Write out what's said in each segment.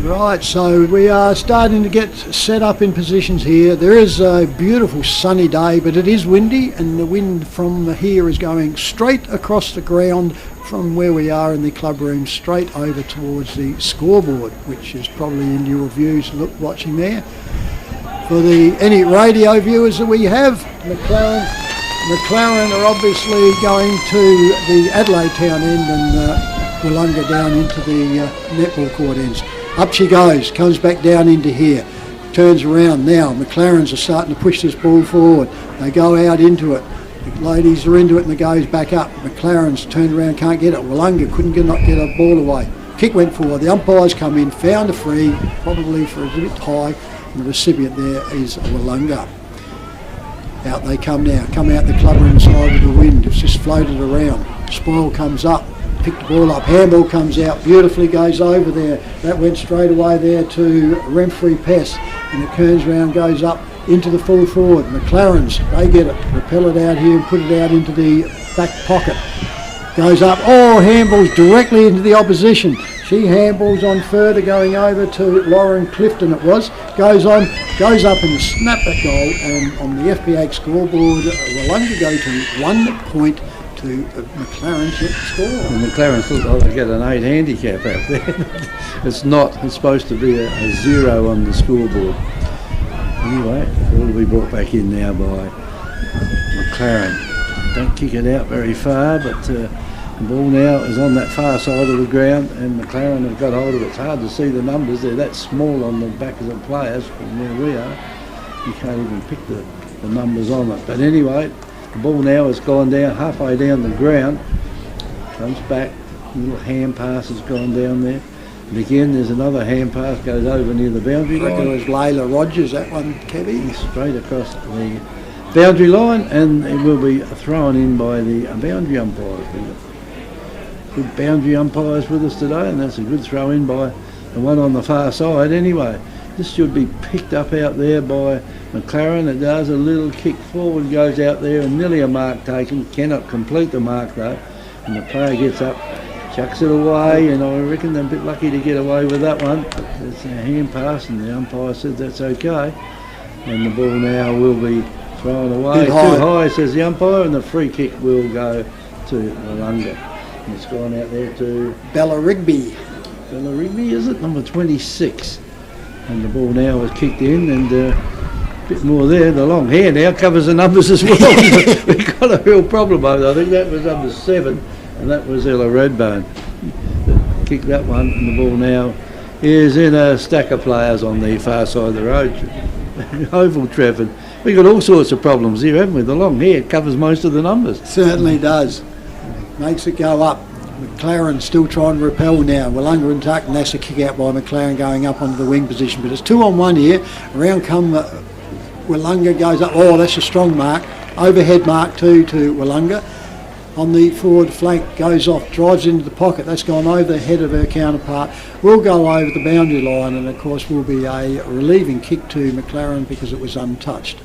Right, so we are starting to get set up in positions here. There is a beautiful sunny day, but it is windy, and the wind from here is going straight across the ground from where we are in the club room straight over towards the scoreboard, which is probably in your views watching there. For any radio viewers that we have, McLaren are obviously going to the Adelaide town end, and Willunga down into the netball court ends. Up she goes, comes back down into here, turns around now. McLaren's are starting to push this ball forward. They go out into it. The ladies are into it and it goes back up. McLaren's turned around, can't get it. Willunga couldn't get a ball away. Kick went forward. The umpires come in, found a free, probably for a bit high. And the recipient there is Willunga. Out they come now, come out the club room side with the wind. It's just floated around. Spoil comes up. Pick the ball up, handball comes out, beautifully goes over there. That went straight away there to Renfrey Pest, and it turns around, goes up into the full forward. McLaren's, they get it, repel it out here and put it out into the back pocket. Goes up, handballs directly into the opposition. She handballs on further, going over to Lauren Clifton it was. Goes on, goes up and snap that goal, and on the FPH scoreboard, Willunga go to 1 point to McLaren's yet to score. And McLaren's thought they get an 8 handicap out there. It's not. It's supposed to be a 0 on the scoreboard. Anyway, it will be brought back in now by McLaren. Don't kick it out very far, but the ball now is on that far side of the ground, and McLaren have got hold of it. It's hard to see the numbers. They're that small on the back of the players from where we are. You can't even pick the numbers on it. But anyway, the ball now has gone down, halfway down the ground, comes back, a little hand pass has gone down there. And again, there's another hand pass, goes over near the boundary line. I reckon it was Layla Rogers, that one, Kevy. Straight across the boundary line, and it will be thrown in by the boundary umpires. Good boundary umpires with us today, and that's a good throw in by the one on the far side. Anyway, this should be picked up out there by McLaren. It does a little kick forward, goes out there, and nearly a mark taken. Cannot complete the mark though, and the player gets up, chucks it away, and I reckon they're a bit lucky to get away with that one. But it's a hand pass, and the umpire said that's okay. And the ball now will be thrown away. Too high, says the umpire, and the free kick will go to Willunga. And it's gone out there to Bella Rigby. Bella Rigby, is it? Number 26. And the ball now is kicked in, and a bit more there. The long hair now covers the numbers as well. We've got a real problem over there. I think that was number 7, and that was Ella Redbone. Kicked that one, and the ball now is in a stack of players on the far side of the road. Oval Trafford. We've got all sorts of problems here, haven't we? The long hair covers most of the numbers. Certainly does. Makes it go up. McLaren still trying to repel now. Willunga and tuck, and that's a kick out by McLaren going up onto the wing position. But it's 2-on-1 here. Around come Willunga, goes up. That's a strong mark. Overhead mark too to Willunga. On the forward flank, goes off, drives into the pocket. That's gone over the head of her counterpart. Will go over the boundary line, and of course will be a relieving kick to McLaren because it was untouched.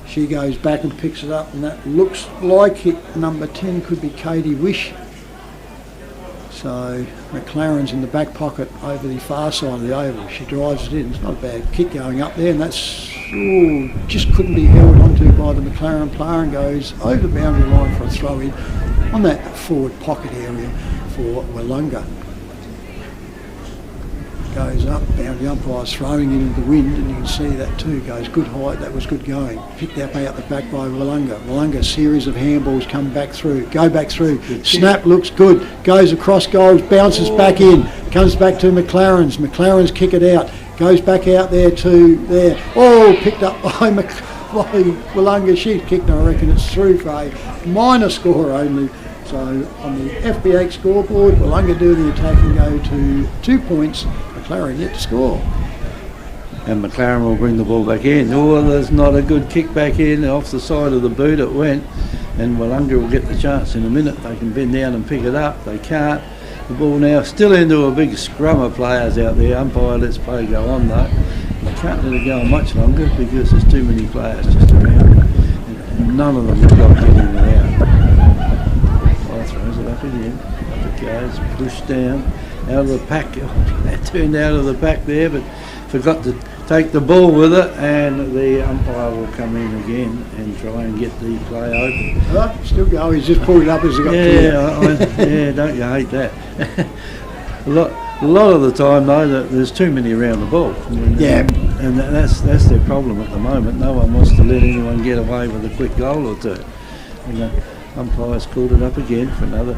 She goes back and picks it up, and that looks like it. Number 10 could be Katie Wish. So McLaren's in the back pocket over the far side of the oval. She drives it in. It's not a bad kick going up there, and that's just couldn't be held onto by the McLaren player, and goes over the boundary line for a throw in on that forward pocket area for Willunga. Goes up, boundary umpire's throwing into the wind, and you can see that too. Goes good height, that was good going. Picked up out the back by Willunga. Willunga, series of handballs come back through, go back through. Snap looks good, goes across goals, bounces back in, comes back to McLaren's. McLaren's kick it out, goes back out there to there. Picked up by Willunga. She's kicked, and I reckon it's through for a minor score only. So on the FBH scoreboard, Willunga do the attack and go to 2 points. McLaren yet to score. And McLaren will bring the ball back in. There's not a good kick back in. Off the side of the boot it went. And Willunga will get the chance in a minute. They can bend down and pick it up. They can't. The ball now still into a big scrum of players out there. Umpire lets play go on though. They can't let it go on much longer because there's too many players just around. And none of them look like getting it out. Throws it up again. Up it goes. Pushed down. out of the pack. Turned out of the pack there, but forgot to take the ball with it, and the umpire will come in again and try and get the play open. Oh, still go. He's just pulled it up as he got Yeah, don't you hate that? A lot of the time though, there's too many around the ball. Yeah. And that's their problem at the moment. No one wants to let anyone get away with a quick goal or two. And the umpire's called it up again for another,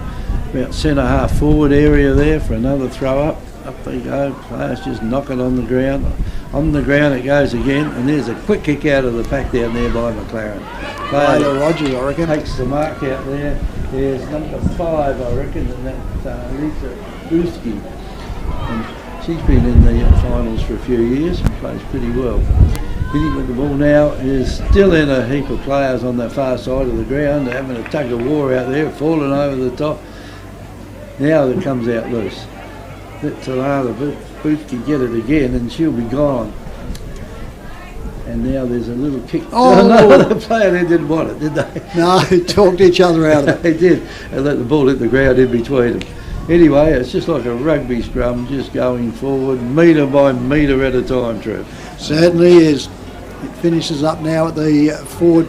about centre half forward area there for another throw up. Up they go, players just knock it on the ground. On the ground it goes again, and there's a quick kick out of the pack down there by McLaren. Player Rogers, I reckon. Takes the mark out there. There's number 5, I reckon, and that's Lisa Uski. And she's been in the finals for a few years and plays pretty well. Hitting with the ball now is still in a heap of players on that far side of the ground. They're having a tug of war out there, falling over the top. Now it comes out loose. Let Talana Booth can get it again and she'll be gone. And now there's a little kick. Oh, no, the player there didn't want it, did they? No, they talked each other out of it. They did, and let the ball hit the ground in between them. Anyway, it's just like a rugby scrum, just going forward, metre by metre at a time, Trev. Certainly is. It finishes up now at the forward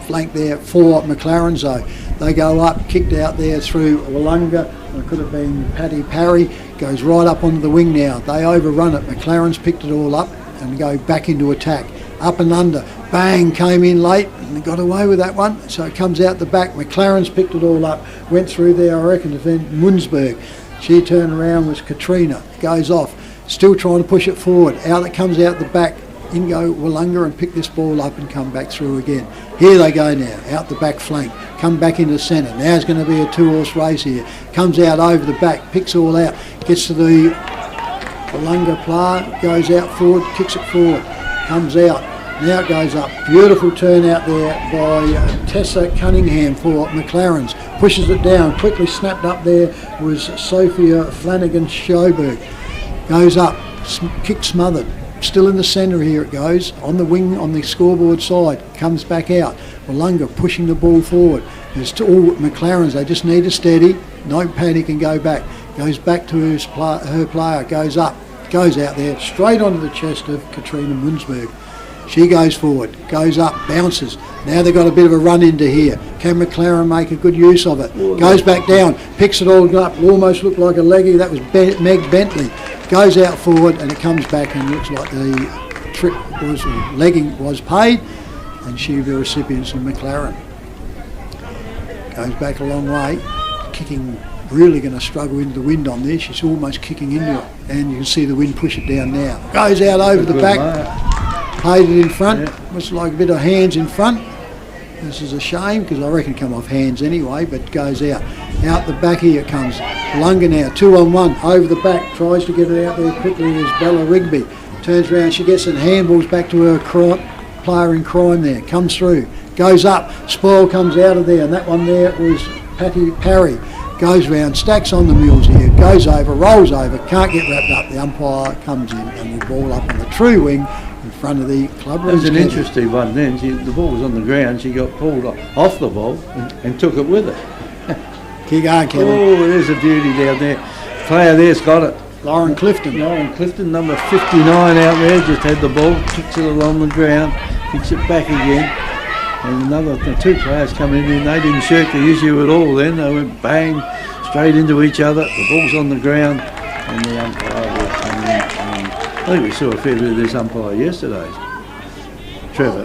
flank there for McLaren, so they go up, kicked out there through Willunga. It could have been Paddy Parry, goes right up onto the wing now. They overrun it. McLaren's picked it all up and go back into attack. Up and under, bang, came in late and got away with that one, so it comes out the back. McLaren's picked it all up, went through there, I reckon, to Munzberg. She turned around, was Katrina, goes off, still trying to push it forward. Out it comes out the back, in go Willunga and pick this ball up and come back through again. Here they go now, out the back flank, come back into the centre. Now it's going to be a 2-horse race here. Comes out over the back, picks all out, gets to the Willunga player, goes out forward, kicks it forward, comes out. Now it goes up. Beautiful turn out there by Tessa Cunningham for McLaren's. Pushes it down, quickly snapped up there was Sophia Flanagan Schoberg. Goes up, kick smothered. Still in the centre here it goes, on the wing on the scoreboard side, comes back out. Willunga pushing the ball forward. It's all McLaren's, they just need a steady, no panic and go back. Goes back to her player, goes up, goes out there, straight onto the chest of Katrina Munzberg. She goes forward, goes up, bounces. Now they've got a bit of a run into here. Can McLaren make a good use of it? Goes back down, picks it all up, almost looked like a leggy. That was Meg Bentley. Goes out forward and it comes back and looks like the trip was, legging was paid, and she the recipients of McLaren. Goes back a long way, kicking, really going to struggle into the wind on this. She's almost kicking into it, and you can see the wind push it down now. Goes out over the back, paid it in front. Yeah. Looks like a bit of hands in front. This is a shame because I reckon it come off hands anyway, but goes out. Out the back here it comes. Willunga now, 2-on-1, over the back, tries to get it out there quickly as Bella Rigby. Turns around, she gets it, handballs back to her player in crime there, comes through, goes up, spoil comes out of there, and that one there was Paddy Parry. Goes round, stacks on the mules here, goes over, rolls over, can't get wrapped up. The umpire comes in and the ball up on the true wing in front of the club. That was an interesting one then. The ball was on the ground, she got pulled off the ball and took it with her. Keep going, Kevin. Oh, there's a beauty down there. Player there's got it. Lauren Clifton. Lauren Clifton, number 59 out there, just had the ball, kicks it along the ground, kicks it back again. And the 2 players coming in, they didn't shirk the issue at all then. They went bang, straight into each other. The ball's on the ground, and the umpire will come in. I think we saw a fair bit of this umpire yesterday. Trevor.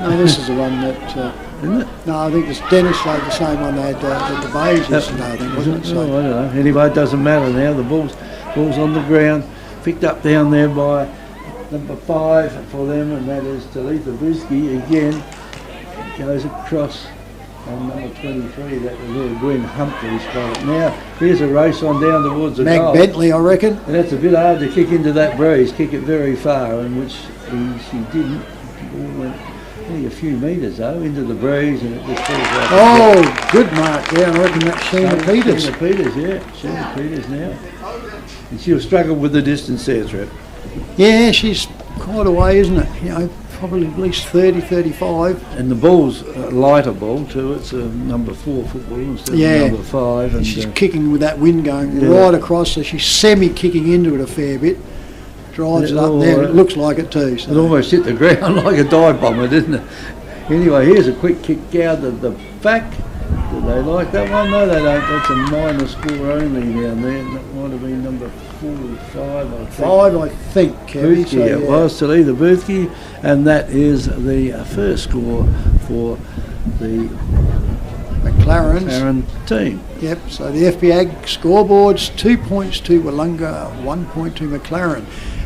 No, this is the one that... Isn't it? No, I think it's Dennis played the same one they had at the Bays yesterday, I think, wasn't it? So, I don't know. Anyway, it doesn't matter now. The ball's on the ground, picked up down there by number 5 for them, and that is Talitha Brisky again. Goes across on number 23, that was little Gwen Humphrey's got it. Now, here's a race on down towards the goal. Meg Bentley, I reckon. And that's a bit hard to kick into that breeze, kick it very far, in which she didn't. The ball went only a few metres though, into the breeze, and it just falls like good mark there. I reckon that's Sheena Peters. Sheena Peters, yeah. Sheena Peters now. And she'll struggle with the distance there, Trip. Yeah, she's quite a way, isn't it? You know, probably at least 30, 35. And the ball's a lighter ball too. It's a number 4 football instead of number 5. And she's kicking with that wind going right across, so she's semi-kicking into it a fair bit. Drives it up there. It looks like it too. So. It almost hit the ground like a dive bomber, didn't it? Anyway, here's a quick kick out of the back. Do they like that one? No, they don't. That's a minor score only down there. That might have been number 45, I think. 5, I think, Kevin. So, it was to Lee the Boothke, and that is the first score for the McLaren team. Yep, so the FB Ag scoreboards, 2 points to Willunga, 1 point to McLaren.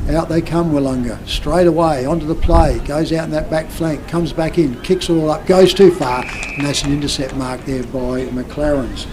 Out they come, Willunga, straight away onto the play, goes out in that back flank, comes back in, kicks it all up, goes too far, and that's an intercept mark there by McLaren's.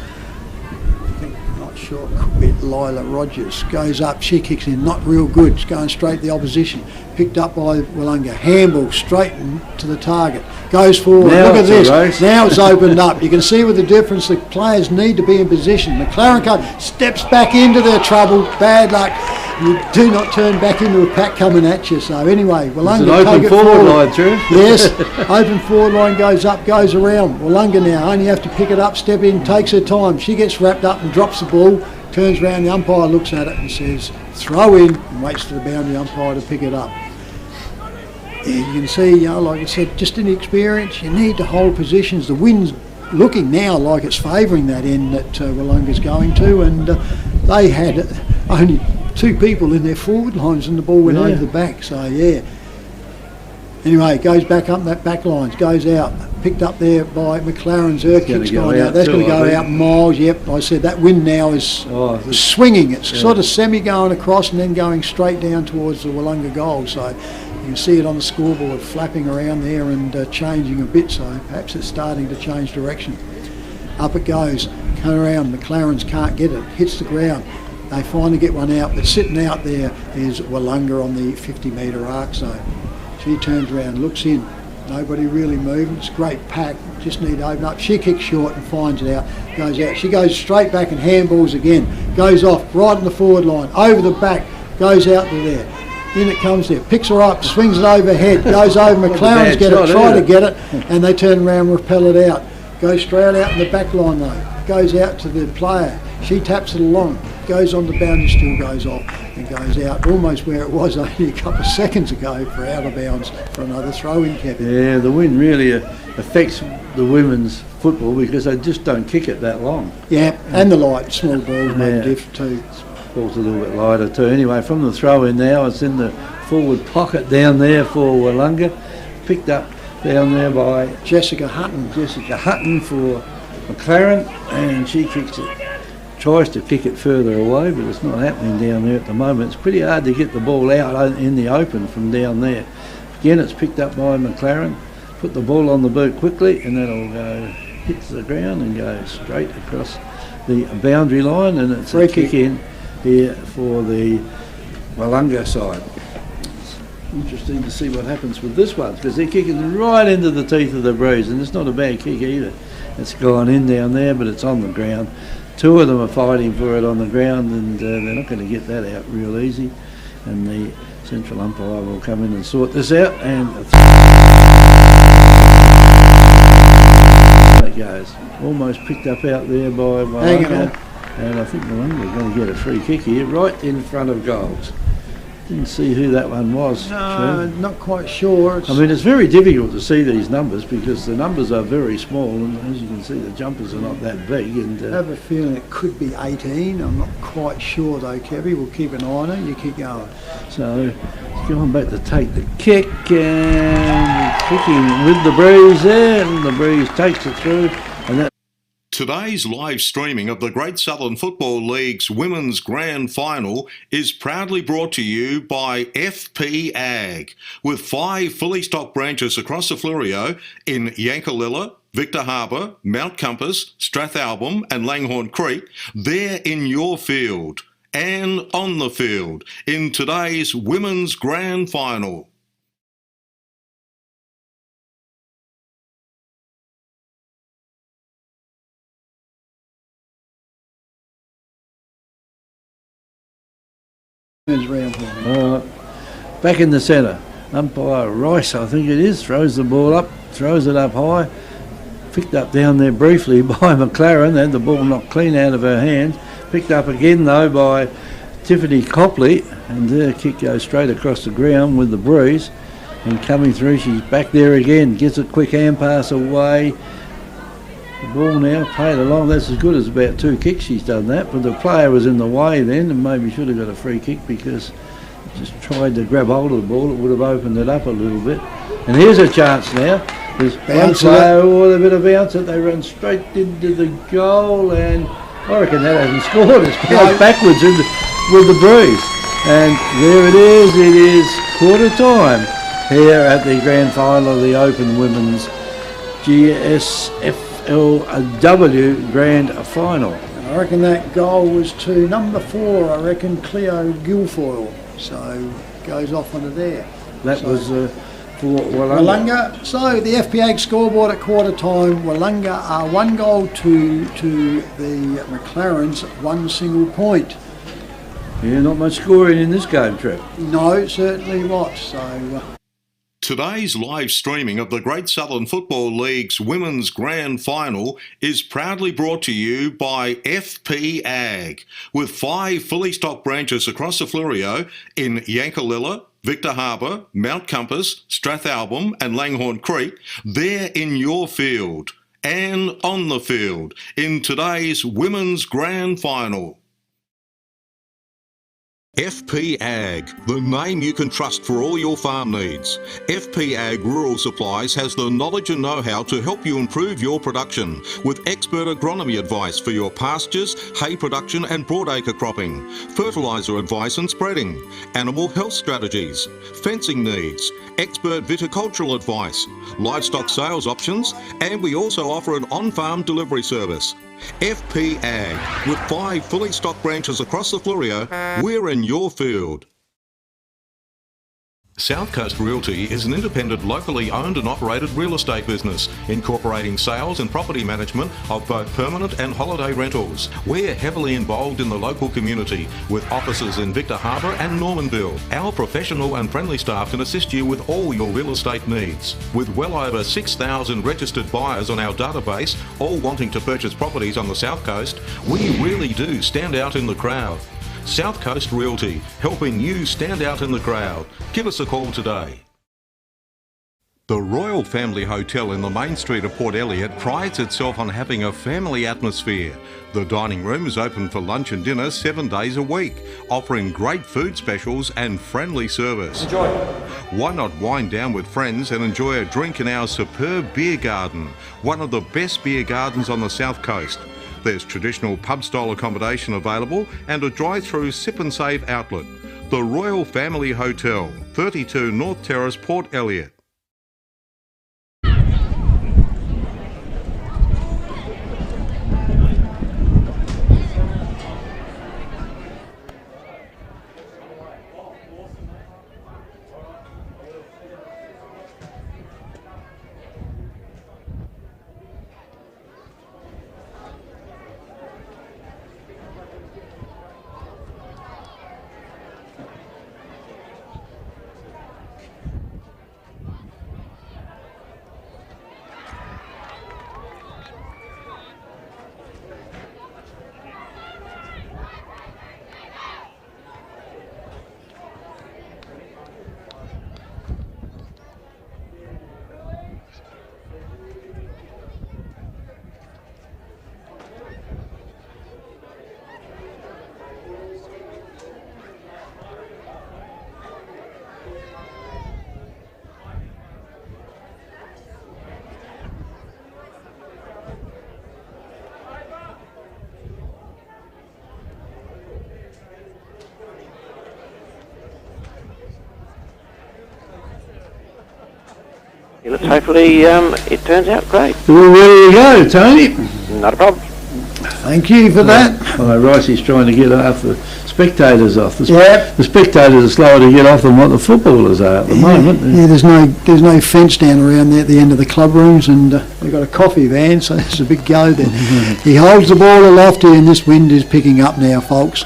I think, not sure, could be Lila Rogers, goes up, she kicks in, not real good, it's going straight to the opposition, picked up by Willunga, handball straight to the target, goes forward, now look at this, now it's opened up, you can see with the difference the players need to be in position. McLaren steps back into their trouble, bad luck. You do not turn back into a pack coming at you. So anyway, Willunga take it forward line, true? Yes, open forward line goes up, goes around. Willunga now only have to pick it up, step in, takes her time. She gets wrapped up and drops the ball, turns around, the umpire looks at it and says, throw in, and waits for the boundary umpire to pick it up. Yeah, you can see, you know, like I said, just inexperience, you need to hold positions. The wind's looking now like it's favouring that end that Willunga's going to, and they had only 2 people in their forward lines and the ball went over the back, so yeah. Anyway, goes back up that back lines, goes out, picked up there by McLaren's. Her kick's gone out. That's going to go out miles. Yep, I said that wind now is swinging. It's sort of semi going across and then going straight down towards the Willunga goal. So you can see it on the scoreboard flapping around there and changing a bit. So perhaps it's starting to change direction. Up it goes, come around. McLaren's can't get it. Hits the ground. They finally get one out, but sitting out there is Willunga on the 50-metre arc zone. She turns around, looks in, nobody really moving, it's a great pack, just need to open up. She kicks short and finds it out, goes out. She goes straight back and handballs again, goes off right in the forward line, over the back, goes out to there. In it comes there, picks her up, swings it overhead, goes over, McLaren's get it, try to get it, and they turn around and repel it out. Goes straight out in the back line though, goes out to the player, she taps it along, goes on the boundary, still goes off and goes out almost where it was only a couple of seconds ago for out of bounds for another throw-in, Kevin. Yeah, the wind really affects the women's football because they just don't kick it that long. Yeah, and the light, small balls make diff too. Ball's a little bit lighter too. Anyway, from the throw-in now, it's in the forward pocket down there for Willunga. Picked up down there by Jessica Hutton. Jessica Hutton for McLaren, and she kicks it. Tries to kick it further away, but it's not happening down there at the moment. It's pretty hard to get the ball out in the open from down there. Again, it's picked up by McLaren. Put the ball on the boot quickly, and that'll go, hits the ground and goes straight across the boundary line, and it's a kick in here for the Willunga side. It's interesting to see what happens with this one, because they're kicking right into the teeth of the breeze, and it's not a bad kick either. It's gone in down there, but it's on the ground. 2 of them are fighting for it on the ground, and they're not going to get that out real easy. And the central umpire will come in and sort this out, and it goes. Almost picked up out there by Willunga, and I think Willunga are going to get a free kick here, right in front of goals. Didn't see who that one was. No, not quite sure. I mean, it's very difficult to see these numbers because the numbers are very small, and as you can see, the jumpers are not that big. And I have a feeling it could be 18. I'm not quite sure though, Kevy. We'll keep an eye on it. You keep going. So, going back to take the kick, and kicking with the breeze there, and the breeze takes it through, and that. Today's live streaming of the Great Southern Football League's Women's Grand Final is proudly brought to you by FP Ag, with 5 fully stocked branches across the Fleurieu in Yankalilla, Victor Harbour, Mount Compass, Strathalbyn and Langhorne Creek. They're in your field and on the field in today's Women's Grand Final. Back in the centre, Umpire Rice, I think it is, throws the ball up, throws it up high. Picked up down there briefly by McLaren, had the ball knocked clean out of her hands. Picked up again though by Tiffany Copley, and her kick goes straight across the ground with the breeze. And coming through, she's back there again, gets a quick hand pass away. The ball now played along, that's as good as about 2 kicks she's done that, but the player was in the way then and maybe should have got a free kick because just tried to grab hold of the ball, it would have opened it up a little bit. And here's a chance now. There's one player with a bit of bounce it, they run straight into the goal, and I reckon that hasn't scored. It's bounced backwards with the breeze. And there it is quarter time here at the grand final of the Open Women's GSFLW Grand Final. And I reckon that goal was to number 4, I reckon Cleo Guilfoyle, so goes off onto there. That was for Willunga. So the FPA scoreboard at quarter time, Willunga are 1 goal to the McLarens, 1 single point. Yeah, not much scoring in this game, Trev. No, certainly not. So Today's live streaming of the Great Southern Football League's Women's Grand Final is proudly brought to you by FP Ag, with 5 fully stocked branches across the Fleurieu in Yankalilla, Victor Harbour, Mount Compass, Strathalbyn and Langhorne Creek. They're in your field and on the field in today's Women's Grand Final. FP Ag, the name you can trust for all your farm needs. FP Ag Rural Supplies has the knowledge and know-how to help you improve your production with expert agronomy advice for your pastures, hay production and broadacre cropping, fertiliser advice and spreading, animal health strategies, fencing needs, expert viticultural advice, livestock sales options, and we also offer an on-farm delivery service. FP Ag, with 5 fully stocked branches across the Fleurieu, we're in your field. South Coast Realty is an independent, locally owned and operated real estate business, incorporating sales and property management of both permanent and holiday rentals. We're heavily involved in the local community, with offices in Victor Harbour and Normanville. Our professional and friendly staff can assist you with all your real estate needs. With well over 6,000 registered buyers on our database, all wanting to purchase properties on the South Coast, we really do stand out in the crowd. South Coast Realty, helping you stand out in the crowd. Give us a call today. The Royal Family Hotel in the main street of Port Elliot prides itself on having a family atmosphere. The dining room is open for lunch and dinner 7 days a week, offering great food specials and friendly service. Enjoy. Why not wind down with friends and enjoy a drink in our superb beer garden, one of the best beer gardens on the South Coast. There's traditional pub-style accommodation available and a drive-through sip and save outlet. The Royal Family Hotel, 32 North Terrace, Port Elliot. Let's hopefully it turns out great. Well, there you go, Tony. Not a problem. thank you for that. Well, Ricey's trying to get half the spectators off. The spectators are slower to get off than what the footballers are at the moment. Yeah, there's no fence down around there at the end of the club rooms, and we've got a coffee van, so there's a big go there. He holds the ball aloft here, and this wind is picking up now, folks.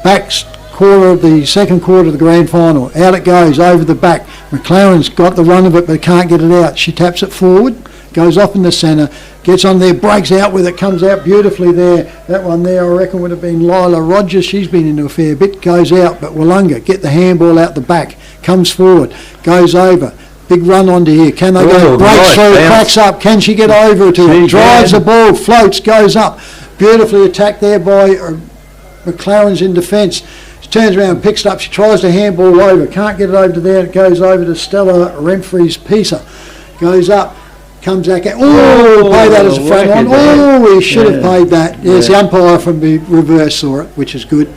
Back quarter of the second quarter of the grand final. Out it goes over the back. McLaren's got the run of it but can't get it out. She taps it forward, goes off in the centre, gets on there, breaks out with it, comes out beautifully there. That one there I reckon would have been Lila Rogers. She's been into a fair bit, goes out, but Willunga get the handball out the back, comes forward, goes over. Big run onto here. Can they go? Breaks through, cracks up. Can she get over to it? Drives the ball, floats, goes up. Beautifully attacked there by McLaren's in defence. She turns around, picks it up. She tries to handball over. Can't get it over to there. It goes over to Stella Renfrey's piecer. Goes up. Comes back out. Oh, play that as a front line. Oh, he should have paid that. Yes, the umpire from the reverse saw it, which is good.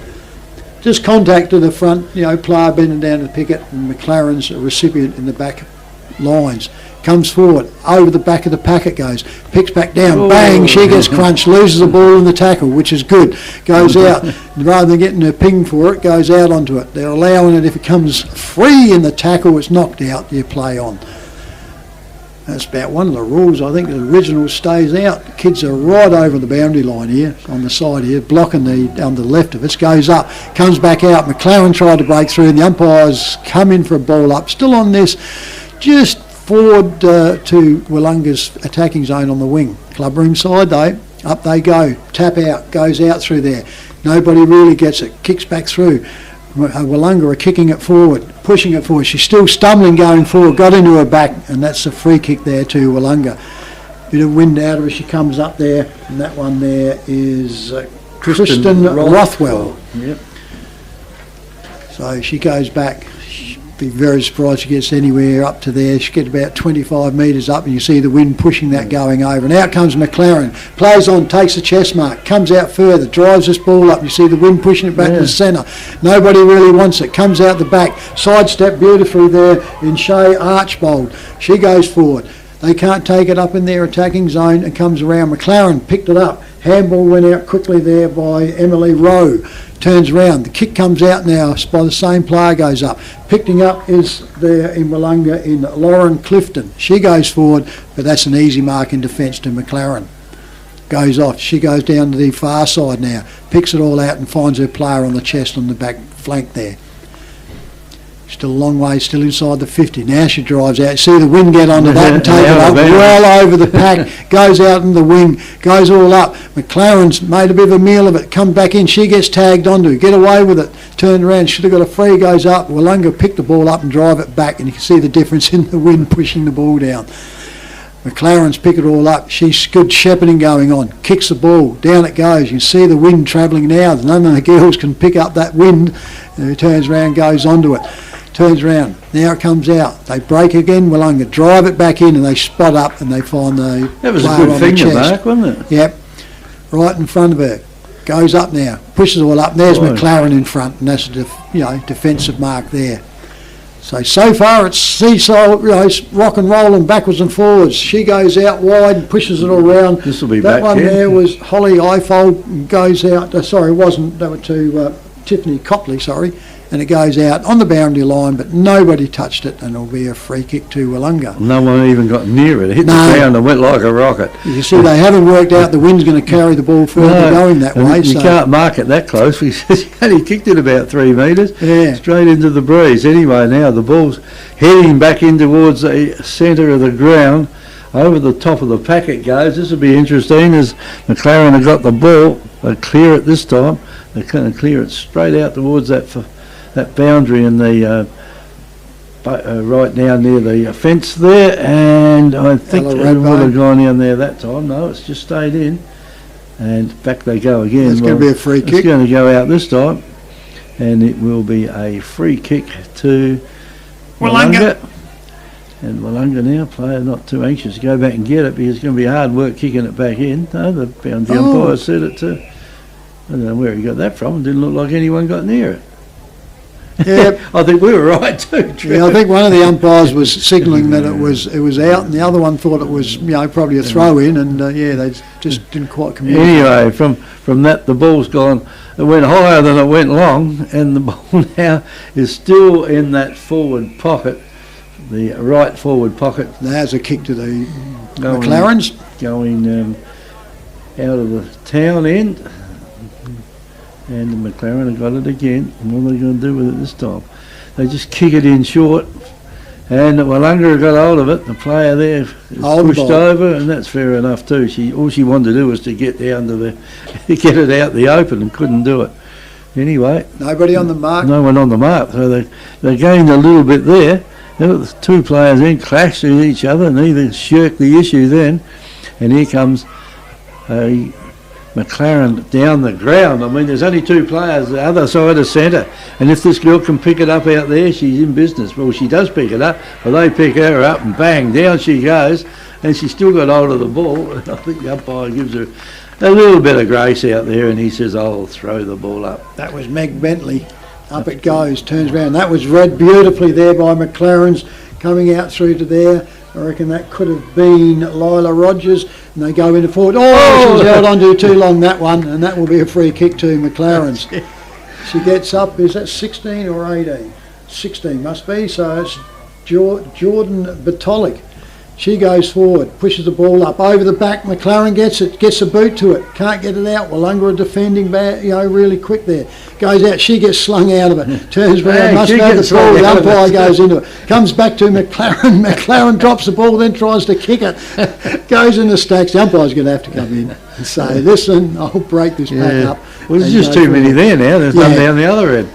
Just contact to the front, player bending down to pick it, and McLaren's a recipient in the back lines. Comes forward, over the back of the pack it goes, picks back down, bang, she gets crunched, loses the ball in the tackle, which is good. Goes out, rather than getting a ping for it, goes out onto it. They're allowing it if it comes free in the tackle, it's knocked out, you play on. That's about one of the rules. I think the original stays out. The kids are right over the boundary line here, on the side here, blocking on the left of it. Goes up, comes back out. McLaren tried to break through, and the umpires come in for a ball up. Still on this, just forward to Willunga's attacking zone on the wing. Clubroom side though, up they go. Tap out, goes out through there. Nobody really gets it. Kicks back through. Willunga are kicking it forward, pushing it forward. She's still stumbling going forward, got into her back, and that's a free kick there to Willunga. Bit of wind out of her, she comes up there, and that one there is Kristen Rothwell. Yep. So she goes back. Be very surprised she gets anywhere up to there. She gets about 25 metres up, and you see the wind pushing that going over. And out comes McLaren, plays on, takes the chest mark, comes out further, drives this ball up. You see the wind pushing it back to the centre. Nobody really wants it. Comes out the back, sidestep beautifully there in Shay Archbold. She goes forward. They can't take it up in their attacking zone and comes around. McLaren picked it up. Handball went out quickly there by Emily Rowe. Turns around. The kick comes out now by the same player, goes up. Picking up is there in Willunga in Lauren Clifton. She goes forward, but that's an easy mark in defence to McLaren. Goes off. She goes down to the far side now. Picks it all out and finds her player on the chest on the back flank there. Still a long way, still inside the 50. Now she drives out. See the wind get onto that and take it up well over the pack. Goes out in the wing, goes all up. McLaren's made a bit of a meal of it. Come back in. She gets tagged onto. Get away with it. Turned around. Should have got a free. Goes up. Willunga picked the ball up and drive it back. And you can see the difference in the wind pushing the ball down. McLaren's pick it all up. She's good shepherding going on. Kicks the ball. Down it goes. You can see the wind travelling now. None of the girls can pick up that wind. And turns around, goes onto it. Turns around. Now it comes out. They break again. Willunga drive it back in and they spot up and they find the That was a good finger mark, wasn't it? Yep. Right in front of her. Goes up now. Pushes all up. There's McLaren in front, and that's a defensive mark there. So far it's seesaw, it's rock and rolling backwards and forwards. She goes out wide and pushes it all around. This will be that back one here. there was Holly Eifold, goes out. Sorry, it wasn't. That were to Tiffany Copley. Sorry. And it goes out on the boundary line, but nobody touched it, and it'll be a free kick to Willunga. No one even got near it. It hit the ground and went like a rocket. You see, they haven't worked out the wind's going to carry the ball further going that way. You can't mark it that close because he only kicked it about 3 metres, straight into the breeze. Anyway, now the ball's heading back in towards the centre of the ground. Over the top of the pack it goes. This will be interesting as McLaren have got the ball. They clear it this time. They're going to clear it straight out towards that boundary in the right now near the fence there, and I think it would have gone in there that time. No, it's just stayed in, and back they go again. It's going to be a free kick. It's going to go out this time, and it will be a free kick to Willunga. And Willunga now, player not too anxious to go back and get it because it's going to be hard work kicking it back in. No, the boundary umpire said it too. I don't know where he got that from. It didn't look like anyone got near it. Yeah, I think we were right too. Yeah, I think one of the umpires was signalling that it was out, and the other one thought it was probably a throw in, and they just didn't quite communicate. Anyway, from that the ball's gone. It went higher than it went long, and the ball now is still in that forward pocket, the right forward pocket. There's a kick to the McLarens going out of the town end. And the McLaren have got it again. And what are they going to do with it this time? They just kick it in short, And Willunga got hold of it. The player there is pushed ball. over, and that's fair enough too. All she wanted to do was to get down to get it out the open, and couldn't do it. Anyway, Nobody on the mark. no one on the mark, so they gained a little bit there. The two players then clashed with each other, and either shirked the issue then. And here comes McLaren down the ground. I mean, there's only two players the other side of centre, and if this girl can pick it up out there, she's in business. Well, she does pick it up, but they pick her up, and bang, down she goes, and she's still got hold of the ball. And I think the umpire gives her a little bit of grace out there, and he says, "I'll throw the ball up." That was Meg Bentley. Up it goes, turns around. That was read beautifully there by McLaren's, coming out through to there. I reckon that could have been Lila Rogers, and they go into forward. Oh, she was held onto too long, that one, and that will be a free kick to McLaren's. She gets up, is that 16 or 18? 16 must be, so it's Jordan Batolik. She goes forward, pushes the ball up over the back. McLaren gets it, gets a boot to it, can't get it out. Willunga are defending really quick there. Goes out, she gets slung out of it, turns around, must know the ball. The umpire goes into it, comes back to McLaren. McLaren drops the ball, then tries to kick it, goes in the stacks. The umpire's going to have to come in and say, "Listen, I'll break this pack up." Well, there's just too many there now. There's none down the other end.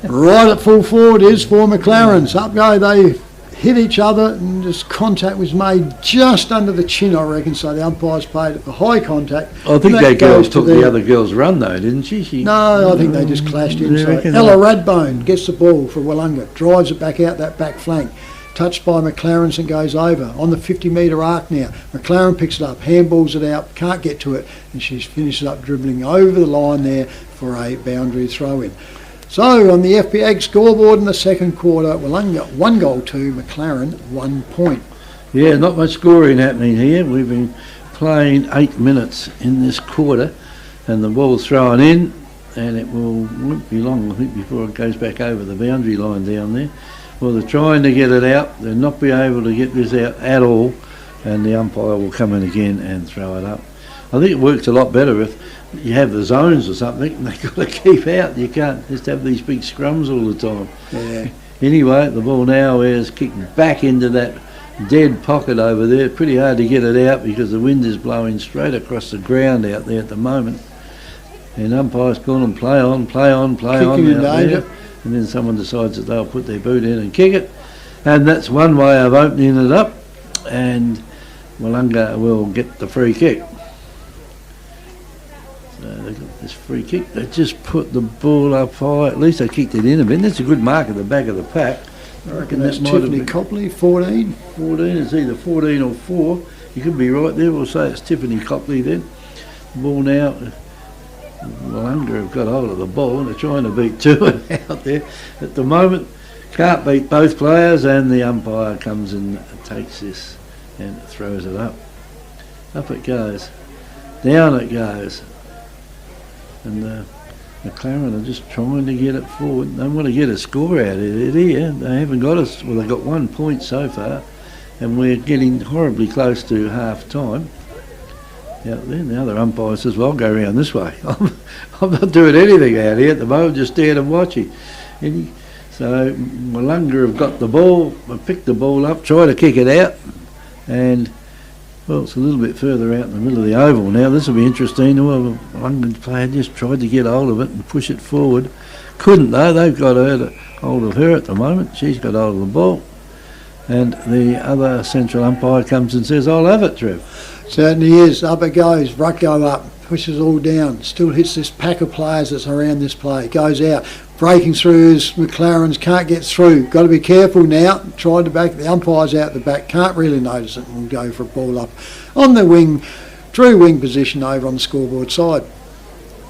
Right at full forward is for McLaren's. Up go they. Hit each other, and this contact was made just under the chin, I reckon, so the umpires played it for high contact. I think that girl took the other girl's run though, didn't she? No, I think they just clashed inside. Ella Radbone gets the ball for Willunga, drives it back out that back flank, touched by McLaren and goes over on the 50-metre arc now. McLaren picks it up, handballs it out, can't get to it, and she finishes up dribbling over the line there for a boundary throw-in. So on the FPAG scoreboard in the second quarter, Willunga 1 goal to McLaren 1 point. Yeah, not much scoring happening here. We've been playing 8 minutes in this quarter, and the ball's thrown in, and it won't be long, I think, before it goes back over the boundary line down there. Well, they're trying to get it out. They'll not be able to get this out at all, and the umpire will come in again and throw it up. I think it works a lot better if you have the zones or something, and they've got to keep out. You can't just have these big scrums all the time. Yeah. Anyway, the ball now is kicked back into that dead pocket over there. Pretty hard to get it out because the wind is blowing straight across the ground out there at the moment. And umpires call them play on out there. And then someone decides that they'll put their boot in and kick it. And that's one way of opening it up. And Willunga will get the free kick. So they got this free kick. They just put the ball up high. At least they kicked it in a bit. That's a good mark at the back of the pack. I reckon that's Tiffany Copley, 14. 14, it's either 14 or 4. You could be right there. We'll say it's Tiffany Copley then. The ball now. Willunga have got hold of the ball and they're trying to beat two out there. At the moment, can't beat both players, and the umpire comes and takes this and throws it up. Up it goes. Down it goes. And McLaren are just trying to get it forward. They want to get a score out of it here. They haven't got us. Well, they've got 1 point so far, and we're getting horribly close to half time. Out there, the other umpire says, "Well, I'll go around this way. I'm not doing anything out here at the moment, just standing and watching." So Willunga have got the ball, picked the ball up, try to kick it out, and well, it's a little bit further out in the middle of the oval now. This will be interesting. Well, the Willunga player just tried to get hold of it and push it forward. Couldn't though. They've got hold of her at the moment. She's got hold of the ball. And the other central umpire comes and says, "I'll have it, Trev." Certainly is. Up it goes. Rucko up. Pushes all down. Still hits this pack of players that's around this play. Goes out. Breaking through as McLaren's can't get through. Got to be careful now. Tried to back. The umpire's out the back. Can't really notice it. And will go for a ball up on the wing. True wing position over on the scoreboard side.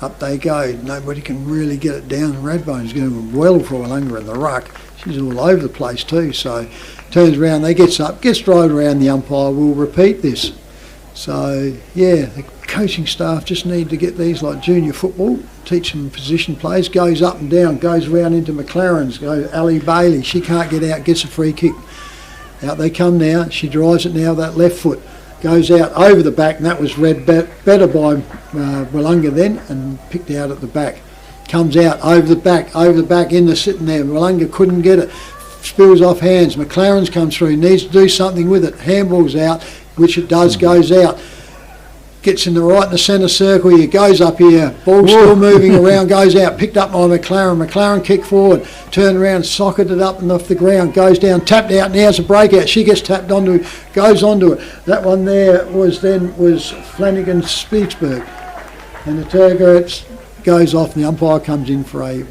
Up they go. Nobody can really get it down. Radbone's going well for Willunga in the ruck. She's all over the place too. So turns around. They gets up. Gets right around. The umpire will repeat this. So, yeah, the coaching staff just need to get these like junior football, teach them position plays, goes up and down, goes round into McLaren's, goes Ali Bailey, she can't get out, gets a free kick. Out they come now, she drives it now, that left foot, goes out over the back, and that was read better by Willunga then, and picked out at the back. Comes out over the back, in the sitting there, Willunga couldn't get it. spills off hands. McLaren's come through, needs to do something with it. Handball's out, which it does, goes out. Gets in the centre circle here, goes up here, ball's still moving around, goes out, picked up by McLaren. McLaren kicked forward, turned around, socketed up and off the ground, goes down, tapped out, now's a breakout. She gets tapped onto, goes onto it. That one there was Flanagan Speechberg. And the Turgot's goes off and the umpire comes in for a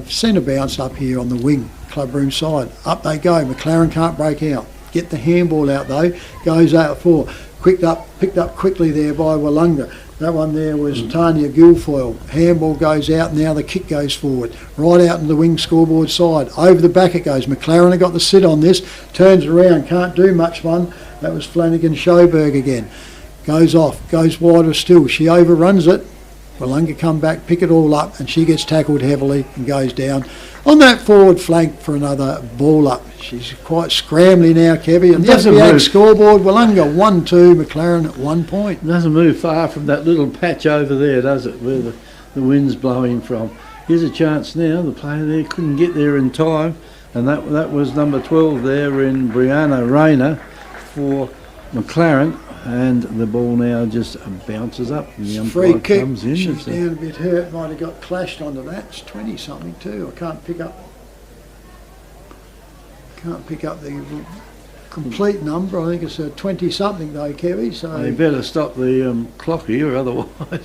centre bounce up here on the wing, clubroom side. Up they go, McLaren can't break out. Get the handball out though, goes out for. Picked up quickly there by Willunga. That one there was Tanya Guilfoyle. Handball goes out, now the kick goes forward. Right out in the wing scoreboard side. Over the back it goes. McLaren have got the sit on this. Turns around, can't do much one. That was Flanagan Schoberg again. Goes off, goes wider still. She overruns it. Willunga come back, pick it all up, and she gets tackled heavily and goes down on that forward flank for another ball up. She's quite scrambly now, Kevy. And the SBA scoreboard, Willunga 1-2, McLaren at 1 point. It doesn't move far from that little patch over there, does it, where the wind's blowing from. Here's a chance now. The player there couldn't get there in time, and that was number 12 there in Brianna Rayner for McLaren. And the ball now just bounces up and the umpire comes in. She's down a bit hurt, might have got clashed onto that. It's 20 something too. I can't pick up the complete number. I think it's a 20 something though, Kevy. So you better stop the clock here, otherwise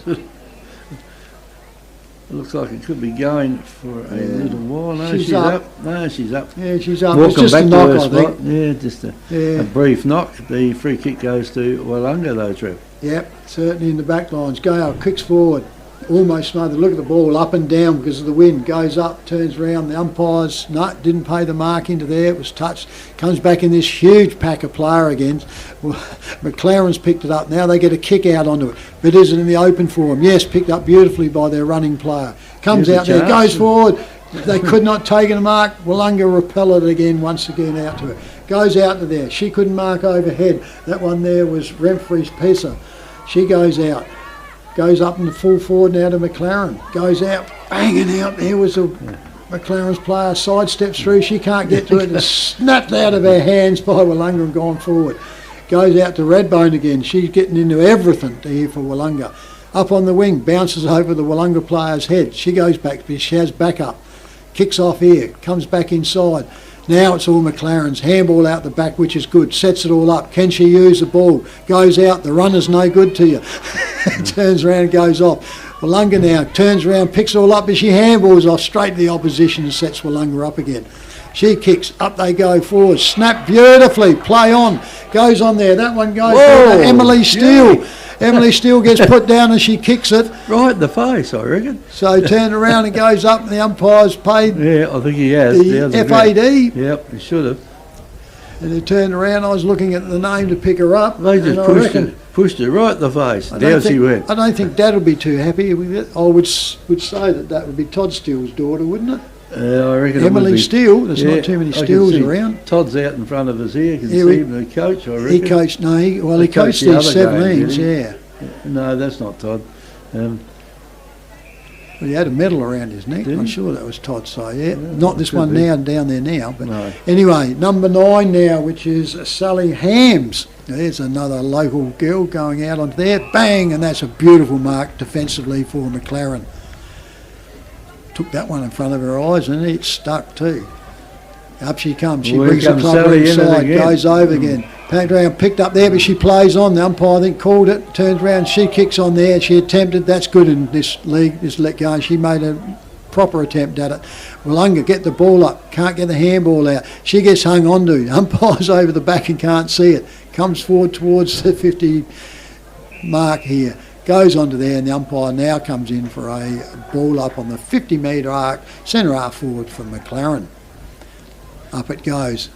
it looks like it could be going for a little while. No, she's up. No, she's up. Yeah, she's up. Walking it's just back a knock, to her I spot. think. Yeah, just a brief knock. The free kick goes to Willunga though, Trev. Yep, certainly in the back lines. Gale kicks forward, almost smothered. Look at the ball, up and down because of the wind. Goes up, turns around. The umpires, didn't pay the mark into there. It was touched. Comes back in this huge pack of player again. Well, McLaren's picked it up. Now they get a kick out onto it. But is it in the open for them? Yes, picked up beautifully by their running player. Comes out there, goes forward. They could not take a mark. Willunga repel it again, once again out to her. Goes out to there. She couldn't mark overhead. That one there was Remfries Pesa. She goes out. Goes up in the full forward now to McLaren. Goes out, banging out. There was McLaren's player. Sidesteps through. She can't get to it. It's snapped out of her hands by Willunga and gone forward. Goes out to Redbone again. She's getting into everything to here for Willunga. Up on the wing, bounces over the Willunga player's head. She goes back, but she has backup. Kicks off here, comes back inside. Now it's all McLaren's. Handball out the back, which is good. Sets it all up. Can she use the ball? Goes out. The runner's no good to you. Turns around and goes off. Willunga now turns around, picks it all up, but she handballs off straight to the opposition and sets Willunga up again. She kicks, up they go forward, snap beautifully, play on, goes on there. That one goes to Emily Steele. Emily Steele gets put down and she kicks it. Right in the face, I reckon. So turned around and goes up and the umpire's paid I think he has. the FAD. Yep, he should have. And he turned around, I was looking at the name to pick her up. They just pushed her right in the face. Down she went. I don't think Dad would be too happy with it. I would say that would be Todd Steele's daughter, wouldn't it? I reckon Emily Steele. There's not too many Steeles around. Todd's out in front of us here. You can see him, the coach, I reckon. He coached, he coached these 17s, yeah. No, that's not Todd. Well, he had a medal around his neck. I'm sure that was Todd. So yeah, not this one now down there now. But anyway, number 9 now, which is Sally Hams. There's another local girl going out on there. Bang, and that's a beautiful mark defensively for McLaren. Took that one in front of her eyes, and it stuck too. Up she comes. She brings the club inside, goes over again. Packed around, picked up there, but she plays on. The umpire, I think, called it, turns around, she kicks on there. She attempted, that's good in this league, this let go. She made a proper attempt at it. Willunga get the ball up, can't get the handball out. She gets hung onto. The umpire's over the back and can't see it. Comes forward towards the 50 mark here. Goes onto there, and the umpire now comes in for a ball up on the 50 metre arc, centre arc forward for McLaren. Up it goes.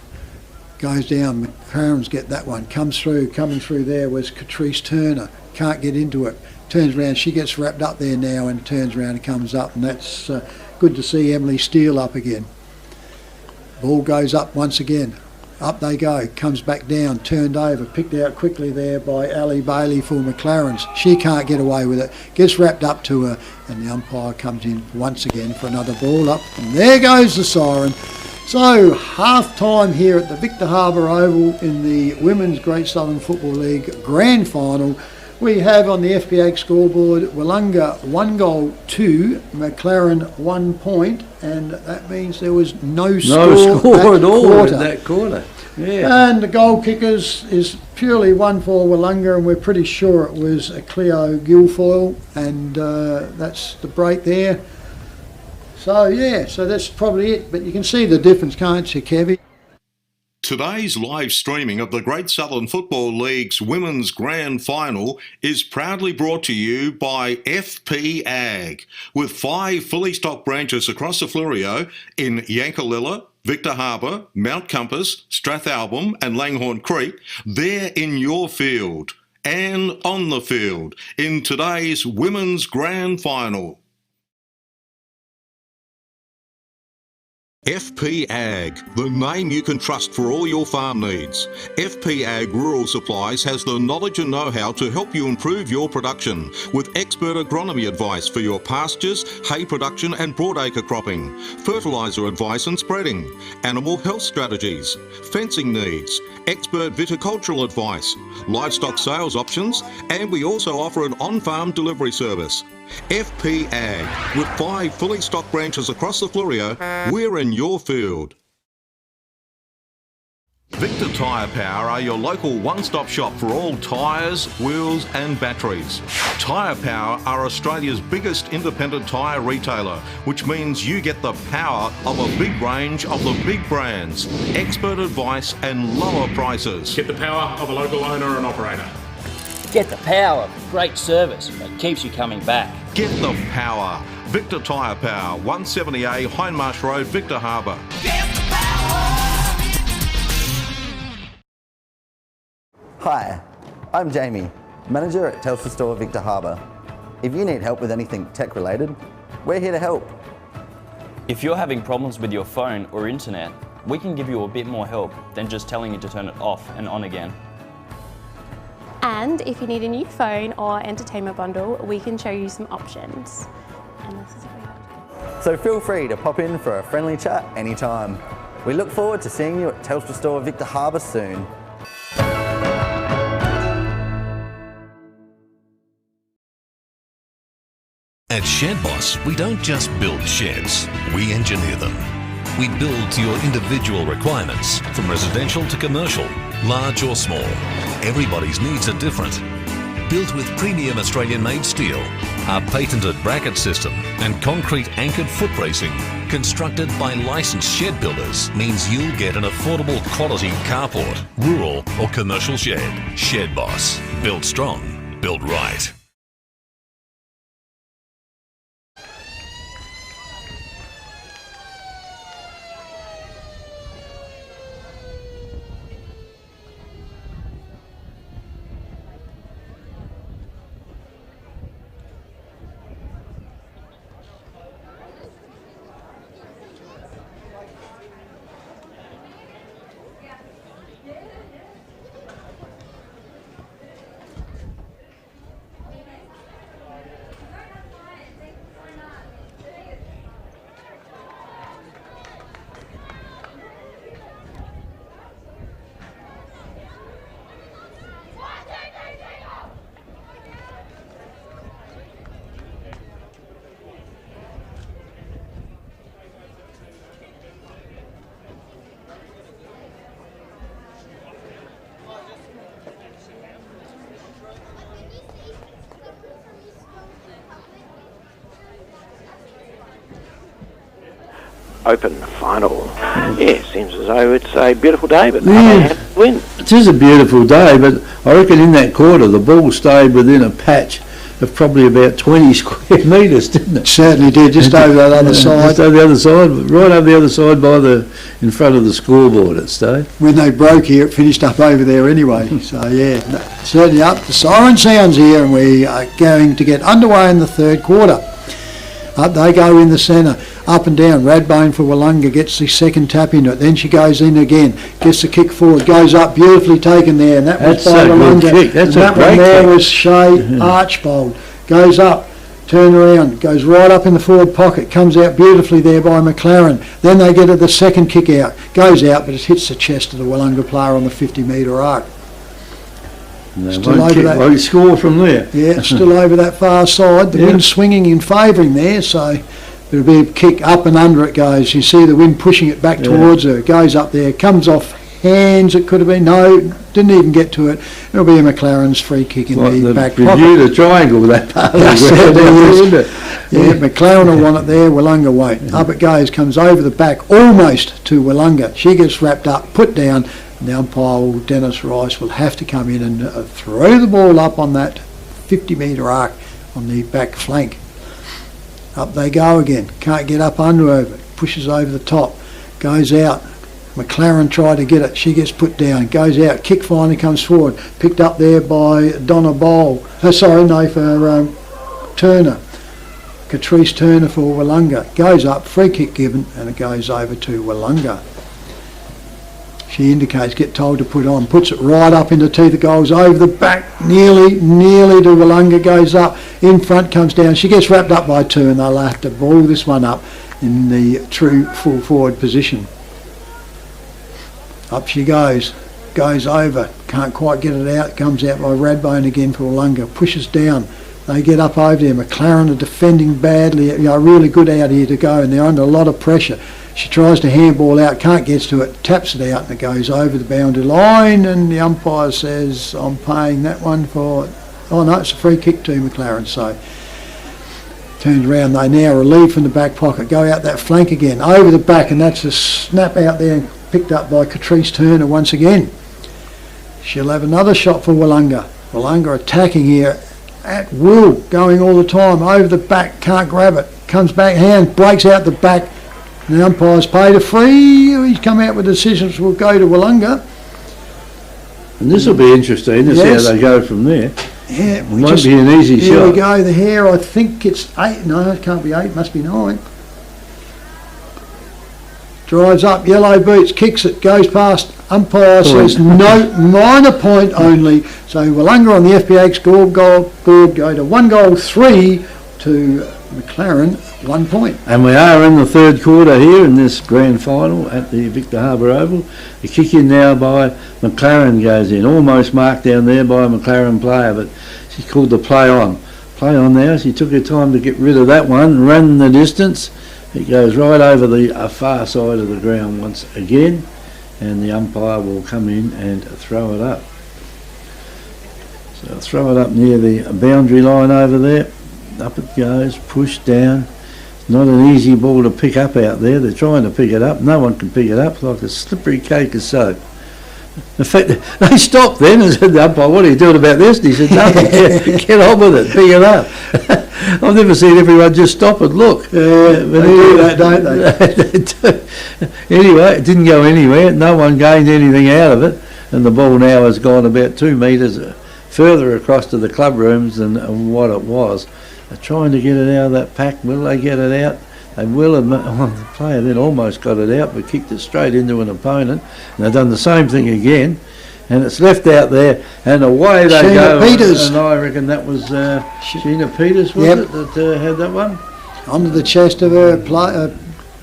Goes down, McLaren's get that one, comes through, coming through there was Catrice Turner, can't get into it, turns around, she gets wrapped up there now and turns around and comes up, and that's good to see Emily Steele up again. Ball goes up once again, up they go, comes back down, turned over, picked out quickly there by Ali Bailey for McLaren's. She can't get away with it, gets wrapped up to her, and the umpire comes in once again for another ball up, and there goes the siren. So, half-time here at the Victor Harbour Oval in the Women's Great Southern Football League Grand Final. We have on the FPA scoreboard Willunga 1 goal, 2, McLaren 1 point, and that means there was no score at all quarter. in that quarter. Yeah. And the goal kickers is purely one for Willunga, and we're pretty sure it was a Cleo Guilfoyle, and that's the break there. So yeah, so that's probably it, but you can see the difference, can't you, Kevy? Today's live streaming of the Great Southern Football League's Women's Grand Final is proudly brought to you by FP Ag, with 5 fully stocked branches across the Fleurieu in Yankalilla, Victor Harbour, Mount Compass, Strathalbyn and Langhorne Creek. They're in your field and on the field in today's Women's Grand Final. FP Ag, the name you can trust for all your farm needs. FP Ag Rural Supplies has the knowledge and know-how to help you improve your production with expert agronomy advice for your pastures, hay production and broadacre cropping, fertiliser advice and spreading, animal health strategies, fencing needs, expert viticultural advice, livestock sales options, and we also offer an on-farm delivery service. FP Ag, with 5 fully stocked branches across the Fleurieu, we're in your field. Victor Tyre Power are your local one-stop shop for all tyres, wheels and batteries. Tyre Power are Australia's biggest independent tyre retailer, which means you get the power of a big range of the big brands, expert advice and lower prices. Get the power of a local owner and operator. Get the power of great service that keeps you coming back. Get the power. Victor Tyre Power, 170A Hindmarsh Road, Victor Harbour. Get the power! Hi, I'm Jamie, manager at Telstra Store Victor Harbour. If you need help with anything tech related, we're here to help. If you're having problems with your phone or internet, we can give you a bit more help than just telling you to turn it off and on again. And if you need a new phone or entertainment bundle, we can show you some options. And this is what we have. So feel free to pop in for a friendly chat anytime. We look forward to seeing you at Telstra Store Victor Harbour soon. At Shed Boss, we don't just build sheds, we engineer them. We build to your individual requirements, from residential to commercial, large or small. Everybody's needs are different. Built with premium Australian-made steel, our patented bracket system and concrete anchored foot bracing, constructed by licensed shed builders, means you'll get an affordable quality carport, rural or commercial shed. Shed Boss. Built strong, built right. Open final. Yeah, seems as though it's a beautiful day, but Yeah. win. It is a beautiful day, but I reckon in that quarter the ball stayed within a patch of probably about 20 square metres, didn't it? Certainly did, just over that other side. Just over the other side, right over the other side in front of the scoreboard it stayed. When they broke here, it finished up over there anyway. So yeah, certainly up. The siren sounds here, and we are going to get underway in the third quarter. Up they go in the centre, up and down. Radbone for Willunga gets the second tap into it. Then she goes in again, gets the kick forward, goes up, beautifully taken there, and that was by Willunga. That's and a that great one there kick. was Shay Archbold. Goes up turn around, goes right up in the forward pocket, comes out beautifully there by McLaren. Then they get the second kick out, goes out, but it hits the chest of the Willunga player on the 50-metre arc. Still over that. Won't score from there. Yeah, still over that far side. The wind's swinging in favouring there, so it'll be a kick up and under it goes. You see the wind pushing it back towards her. It goes up there, comes off hands. It could have been, no, didn't even get to it. It'll be a McLaren's free kick in the back pocket. Bermuda Triangle with that part of the ground, yeah, McLaren will want it there, Willunga won't. Up it goes, comes over the back, almost to Willunga. She gets wrapped up, put down, and the umpire, Dennis Rice, will have to come in and throw the ball up on that 50-metre arc on the back flank. Up they go again, can't get up under her, pushes over the top, goes out. McLaren tried to get it, she gets put down, goes out, kick finally comes forward, picked up there by Donna Bowl, for Turner, Catrice Turner for Willunga, goes up, free kick given, and it goes over to Willunga. She indicates, get told to put on, puts it right up into teeth of goals, over the back, nearly to Willunga, goes up, in front, comes down, she gets wrapped up by two, and they'll have to ball this one up in the true full forward position. Up she goes over, can't quite get it out, comes out by Radbone again for Willunga, pushes down, they get up over there, McLaren are defending badly, really good out here to go, and they're under a lot of pressure. She tries to handball out, can't get to it, taps it out, and it goes over the boundary line, and the umpire says, I'm paying that one for, oh no, it's a free kick to McLaren, so turns around, they now relieve from the back pocket, go out that flank again, over the back, and that's a snap out there, picked up by Catrice Turner once again. She'll have another shot for Willunga. Willunga attacking here at will, going all the time, over the back, can't grab it, comes back hand, breaks out the back, and the umpire's paid a free, he's come out with decisions, will go to Willunga. And this will be interesting to see how they go from there. Yeah, it won't be an easy shot. Here we go, the hair, I think it's 8, no it can't be 8, it must be 9. Drives up, yellow boots, kicks it, goes past, umpire says no, minor point only. So Willunga on the FPA scoreboard go to 1-3 to McLaren, 1 point. And we are in the third quarter here in this grand final at the Victor Harbour Oval. The kick in now by McLaren goes in, almost marked down there by a McLaren player, but she's called the play on. Play on now, she took her time to get rid of that one, ran the distance. It goes right over the far side of the ground once again, and the umpire will come in and throw it up. So throw it up near the boundary line over there. Up it goes, pushed down. Not an easy ball to pick up out there. They're trying to pick it up. No one can pick it up, like a slippery cake of soap. In fact, they stopped then and said, the umpire, what are you doing about this? And he said, nothing, get on with it, pick it up. I've never seen everyone just stop and look. They do that, don't they? Anyway, it didn't go anywhere. No one gained anything out of it. And the ball now has gone about 2 metres further across to the club rooms than what it was. They're trying to get it out of that pack. Will they get it out? They will. The player then almost got it out, but kicked it straight into an opponent. And they've done the same thing again. And it's left out there, and away they go. Peters. And I reckon that was Sheena Peters, was it, that had that one? Onto the chest of her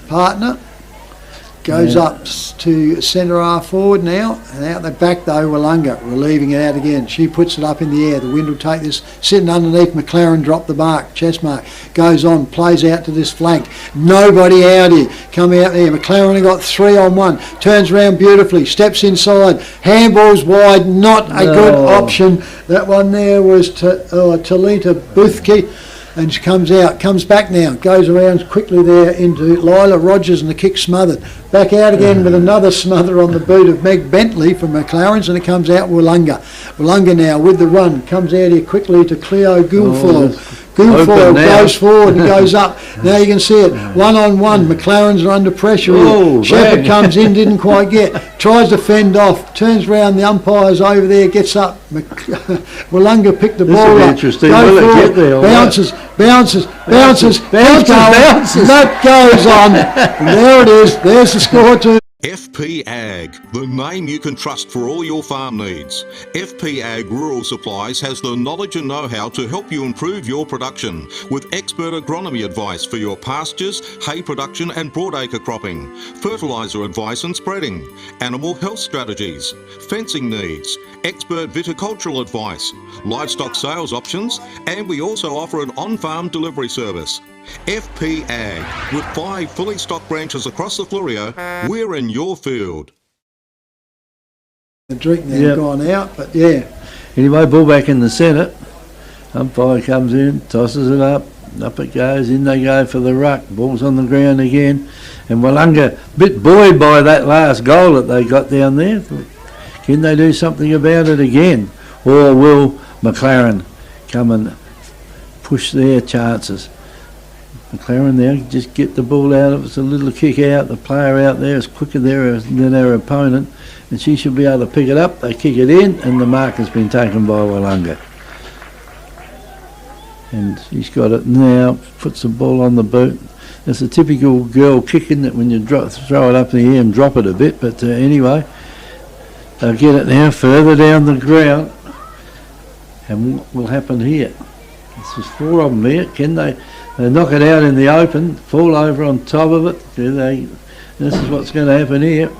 partner. Goes up to centre half forward now, and out the back though, Willunga relieving it out again. She puts it up in the air. The wind will take this, sitting underneath McLaren, drop the mark, chest mark, goes on, plays out to this flank. Nobody out here, come out there. McLaren have got 3 on 1, turns around beautifully, steps inside, handballs wide, not a good option. That one there was Talita Boothke. And she comes out, comes back now, goes around quickly there into Lila Rogers, and the kick smothered. Back out again with another smother on the boot of Meg Bentley from McLaren's, and it comes out Willunga. Willunga now with the run, comes out here quickly to Cleo Guilfoyle. Guilfoyle goes forward and goes up. Now you can see it, 1-on-1, McLaren's are under pressure here. Shepherd comes in, didn't quite get, tries to fend off, turns round, the umpire's over there, gets up. Willunga picked the ball up, goes forward, bounces, that goes on, and there it is, there's the score to FP Ag, the name you can trust for all your farm needs. FP Ag Rural Supplies has the knowledge and know-how to help you improve your production with expert agronomy advice for your pastures, hay production and broadacre cropping, fertiliser advice and spreading, animal health strategies, fencing needs, expert viticultural advice, livestock sales options, and we also offer an on-farm delivery service. FP Ag, with 5 fully stocked branches across the Flurio, we're in your field. The drink now gone out, but yeah. Anyway, ball back in the centre. Umpire comes in, tosses it up it goes, in they go for the ruck. Ball's on the ground again. And Willunga, a bit buoyed by that last goal that they got down there. Can they do something about it again? Or will McLaren come and push their chances? McLaren now just get the ball out. It's a little kick out. The player out there is quicker there than their opponent, and she should be able to pick it up. They kick it in, and the mark has been taken by Willunga. And she's got it now. Puts the ball on the boot. It's a typical girl kicking it when you throw it up in the air and drop it a bit. But anyway, they'll get it now further down the ground. And what will happen here? There's 4 of them here. Can they knock it out in the open, fall over on top of it? This is what's going to happen here.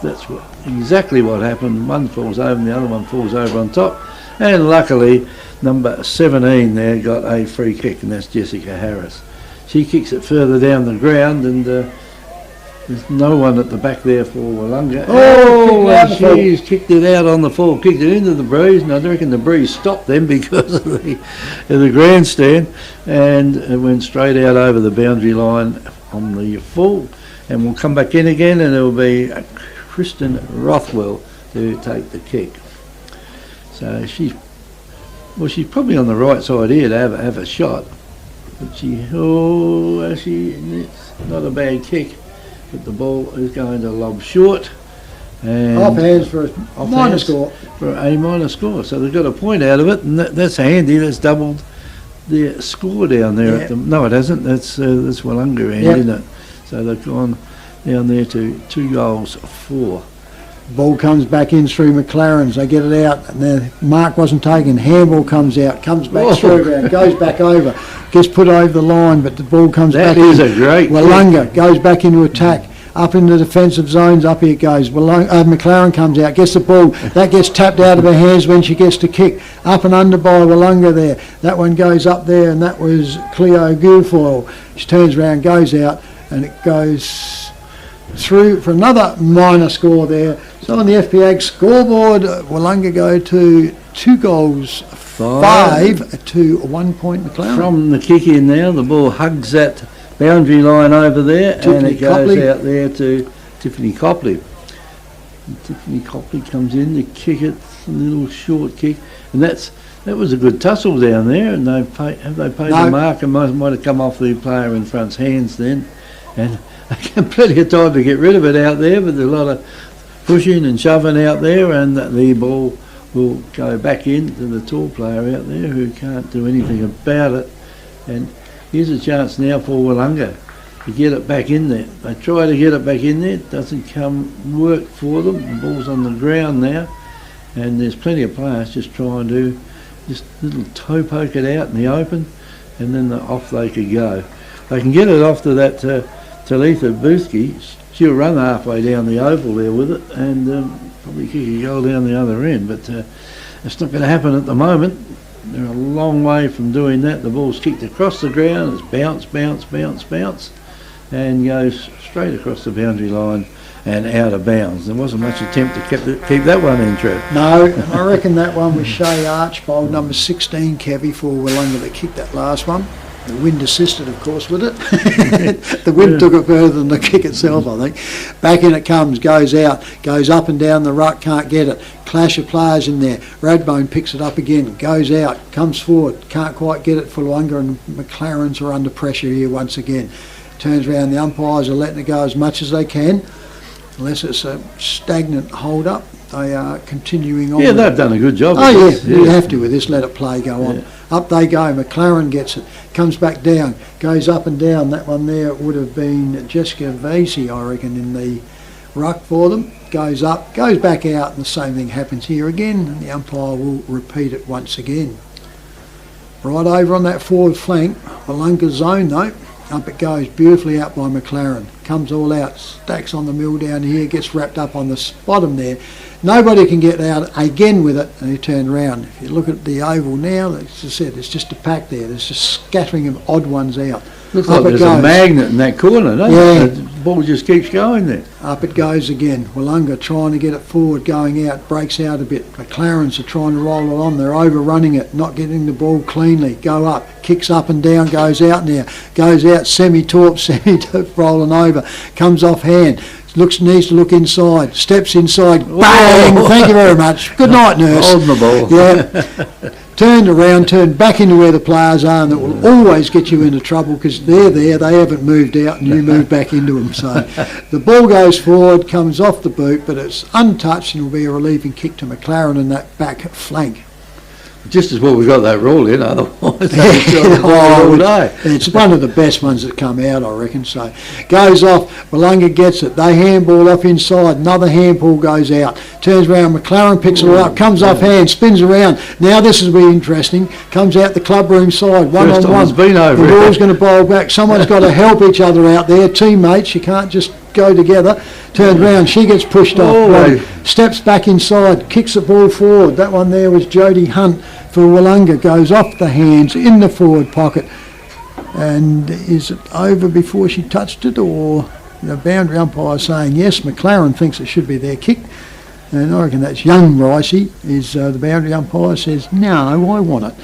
That's exactly what happened. One falls over and the other one falls over on top. And luckily, number 17 there got a free kick, and that's Jessica Harris. She kicks it further down the ground, and there's no one at the back there for Willunga. And she's kicked it out on the full, kicked it into the breeze, and I reckon the breeze stopped them because of the grandstand, and it went straight out over the boundary line on the full, and we'll come back in again, and it'll be Kristen Rothwell to take the kick. So she's probably on the right side here to have a shot, but it's not a bad kick. But the ball is going to lob short. And off hands for a minor score. For a minor score. So they've got a point out of it, and that's handy. That's doubled their score down there. No, it hasn't. That's Willunga end, isn't it? So they've gone down there to 2 goals 4. Ball comes back in through McLaren's. They get it out, and the mark wasn't taken. Handball comes out, comes back through, and goes back over. Gets put over the line, but the ball comes back in. That is a great Willunga goes back into attack. Up in the defensive zones, up here goes. McLaren comes out, gets the ball. That gets tapped out of her hands when she gets to kick. Up and under by Willunga there. That one goes up there, and that was Cleo Guilfoyle. She turns around, goes out, and it goes through for another minor score there. So on the FP Ag scoreboard, Willunga go to 2 goals 5 to 1 point McLaren. From the kick in now, the ball hugs that boundary line over there, and it goes out there to Tiffany Copley. And Tiffany Copley comes in to kick it, a little short kick, and that was a good tussle down there. And they paid the mark, and might have come off the player in front's hands then, and plenty of time to get rid of it out there, but there's a lot of pushing and shoving out there, and the ball will go back into the tall player out there who can't do anything about it. And here's a chance now for Willunga to get it back in there. They try to get it back in there, it doesn't work for them. The ball's on the ground now, and there's plenty of players just trying to just little toe poke it out in the open, and then off they could go. They can get it off to that Talitha Boothke. She'll run halfway down the oval there with it, and probably kick a goal down the other end, but it's not going to happen at the moment. They're a long way from doing that. The ball's kicked across the ground, it's bounce, and goes straight across the boundary line and out of bounds. There wasn't much attempt to keep that one in, Trev. No, I reckon that one was Shay Archbold, number 16, Kevy, for Willunga that kicked that last one. The wind assisted, of course, with it. The wind took it further than the kick itself, I think. Back in it comes, goes out, goes up and down the ruck, can't get it. Clash of players in there. Radbone picks it up again, goes out, comes forward, can't quite get it for Willunga, and McLaren's are under pressure here once again. Turns around, the umpires are letting it go as much as they can, unless it's a stagnant hold-up. They are continuing on. Yeah, they've done a good job. Oh, yeah, you have to with this, let it play, go on. Up they go, McLaren gets it, comes back down, goes up and down. That one there would have been Jessica Vasey, I reckon, in the ruck for them, goes up, goes back out, and the same thing happens here again, and the umpire will repeat it once again. Right over on that forward flank, Willunga zone though, up it goes, beautifully out by McLaren. Comes all out, stacks on the mill down here, gets wrapped up on the bottom there. Nobody can get out again with it, and he turned around. If you look at the oval now, as I said, it's just a pack there. There's just scattering of odd ones out. Looks like there's a magnet in that corner, doesn't it? The ball just keeps going there. Up it goes again. Willunga trying to get it forward, going out, breaks out a bit. McLarens are trying to roll it on. They're overrunning it, not getting the ball cleanly. Go up, kicks up and down, goes out now. Goes out, semi-torp, rolling over. Comes off hand. Needs to look inside. Steps inside. Bang! Whoa. Thank you very much. Good night, nurse. Holding the ball. Yeah. Turned around, turned back into where the players are, and that will always get you into trouble because they're there, they haven't moved out, and you move back into them. So the ball goes forward, comes off the boot, but it's untouched, and will be a relieving kick to McLaren in that back flank. Just as well we got that rule in, otherwise it's one of the best ones that come out, I reckon. So goes off, Willunga gets it, they handball off inside, another handball goes out, turns around, McLaren picks it up, comes off hand, spins around. Now this will be interesting, comes out the club room side, one on one, the ball's going to bowl back, someone's got to help each other out there, teammates, you can't just go together. Turns round, she gets pushed off, steps back inside, kicks the ball forward. That one there was Jodie Hunt for Willunga, goes off the hands in the forward pocket. And is it over before she touched it, or the boundary umpire saying yes? McLaren thinks it should be their kick, and I reckon that's young Ricey. The boundary umpire says no, I want it.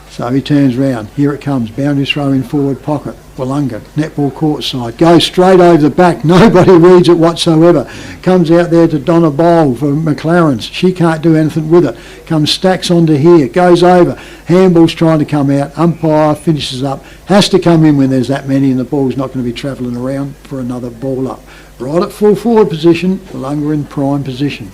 So he turns round, here it comes, boundary throw in forward pocket. Willunga, netball court side, goes straight over the back, nobody reads it whatsoever. Comes out there to Donna Bowl for McLaren's, she can't do anything with it. Comes stacks onto here, goes over, handball's trying to come out, umpire finishes up, has to come in when there's that many and the ball's not going to be travelling around for another ball up. Right at full forward position, Willunga in prime position.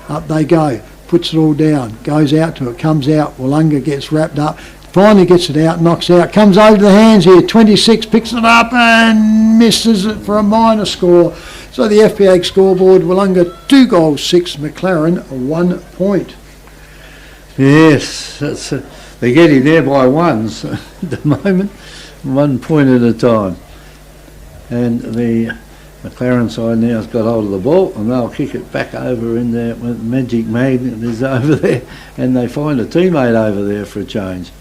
Up they go, puts it all down, goes out to it, comes out, Willunga gets wrapped up, finally gets it out, knocks out, comes over to the hands here, 26, picks it up and misses it for a minor score. So the FPA scoreboard, Willunga 2 goals, 6, McLaren 1 point. Yes, that's, they're getting there by ones at the moment, 1 point at a time. And the McLaren side now has got hold of the ball and they'll kick it back over in there with Magic Magnet is over there, and they find a teammate over there for a change.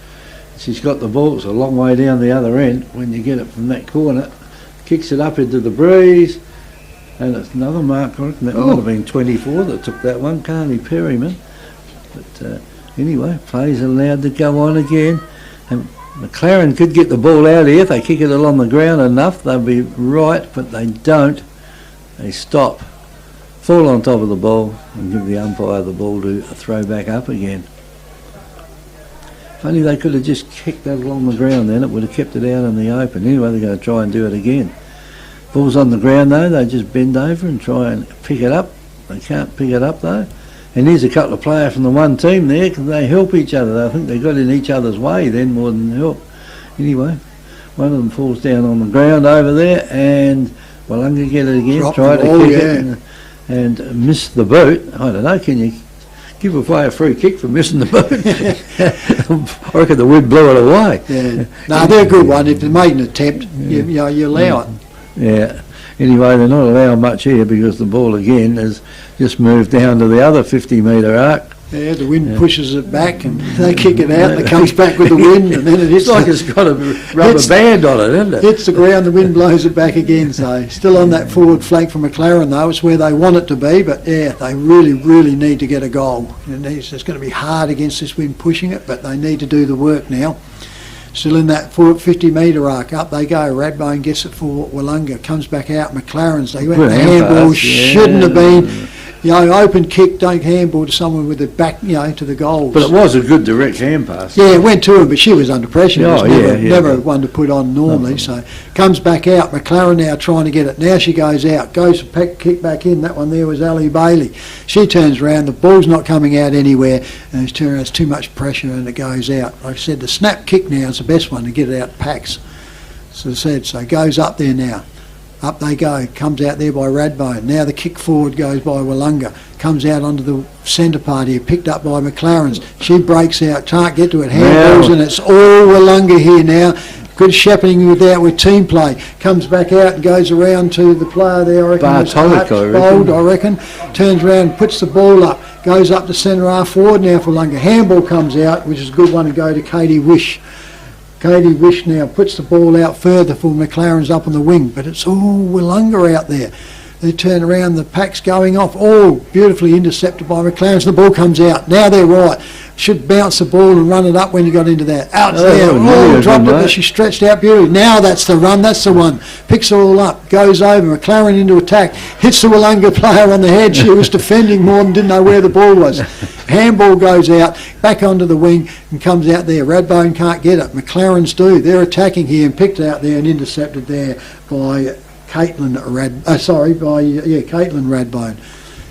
She's got the ball, it's a long way down the other end. When you get it from that corner, kicks it up into the breeze, and it's another mark. I reckon that might have been 24 that took that one, Carney Perryman. But anyway, plays allowed to go on again, and McLaren could get the ball out here if they kick it along the ground enough. They'll be right, but they don't. They stop, fall on top of the ball, and give the umpire the ball to throw back up again. If only they could have just kicked that along the ground then, it would have kept it out in the open. Anyway, they're going to try and do it again. Ball's on the ground though, they just bend over and try and pick it up. They can't pick it up though. And here's a couple of players from the one team there, because they help each other. I think they got in each other's way then more than help. Anyway, one of them falls down on the ground over there, and Willunga get it again, try to kick it and miss the boot. I don't know, can you give away a free kick for missing the boat? I reckon the wind blew it away. Yeah. No, they're a good one. If they made an attempt, you allow it. Yeah. Anyway, they're not allowing much here because the ball again has just moved down to the other 50-metre arc. Yeah, the wind pushes it back and they kick it out and it comes back with the wind and then it hits. It's like it's got a rubber band on it, isn't it? Hits the ground, the wind blows it back again. So still on that forward flank for McLaren though. It's where they want it to be, but yeah, they really need to get a goal. It's going to be hard against this wind pushing it, but they need to do the work now. Still in that 50-metre arc, up they go. Radbone gets it for Willunga, comes back out. McLaren's, they went the handball, shouldn't have been. Open kick, don't handball to someone with the back, to the goals. But it was a good direct hand pass. Yeah, it went to her, but she was under pressure. It was never one to put on normally. So comes back out. McLaren now trying to get it. Now she goes out, goes to kick back in. That one there was Ali Bailey. She turns around. The ball's not coming out anywhere, and it's too much pressure, and it goes out. Like I said, the snap kick now is the best one to get it out packs. So I said, so it goes up there now. Up they go, comes out there by Radbone. Now the kick forward goes by Willunga, comes out onto the centre part here, picked up by McLaren's. She breaks out, can't get to it, handballs, and it's all Willunga here now. Good shepherding with team play. Comes back out and goes around to the player there, I reckon. Bold, I reckon. Turns around, puts the ball up, goes up to centre half forward now for Willunga. Handball comes out, which is a good one to go to Katie Wish. Katie Wish now puts the ball out further for McLaren's up on the wing, but it's all Willunga out there. They turn around, the pack's going off, all beautifully intercepted by McLaren's. The ball comes out. Now they're right. Should bounce the ball and run it up when you got into that. Out there, dropped it, but she stretched out beautifully. Now that's the run, that's the one. Picks it all up, goes over, McLaren into attack, hits the Willunga player on the head. She was defending more and didn't know where the ball was. Handball goes out, back onto the wing and comes out there. Radbone can't get it. McLaren's do. They're attacking here and picked out there and intercepted there by Caitlin Radbone.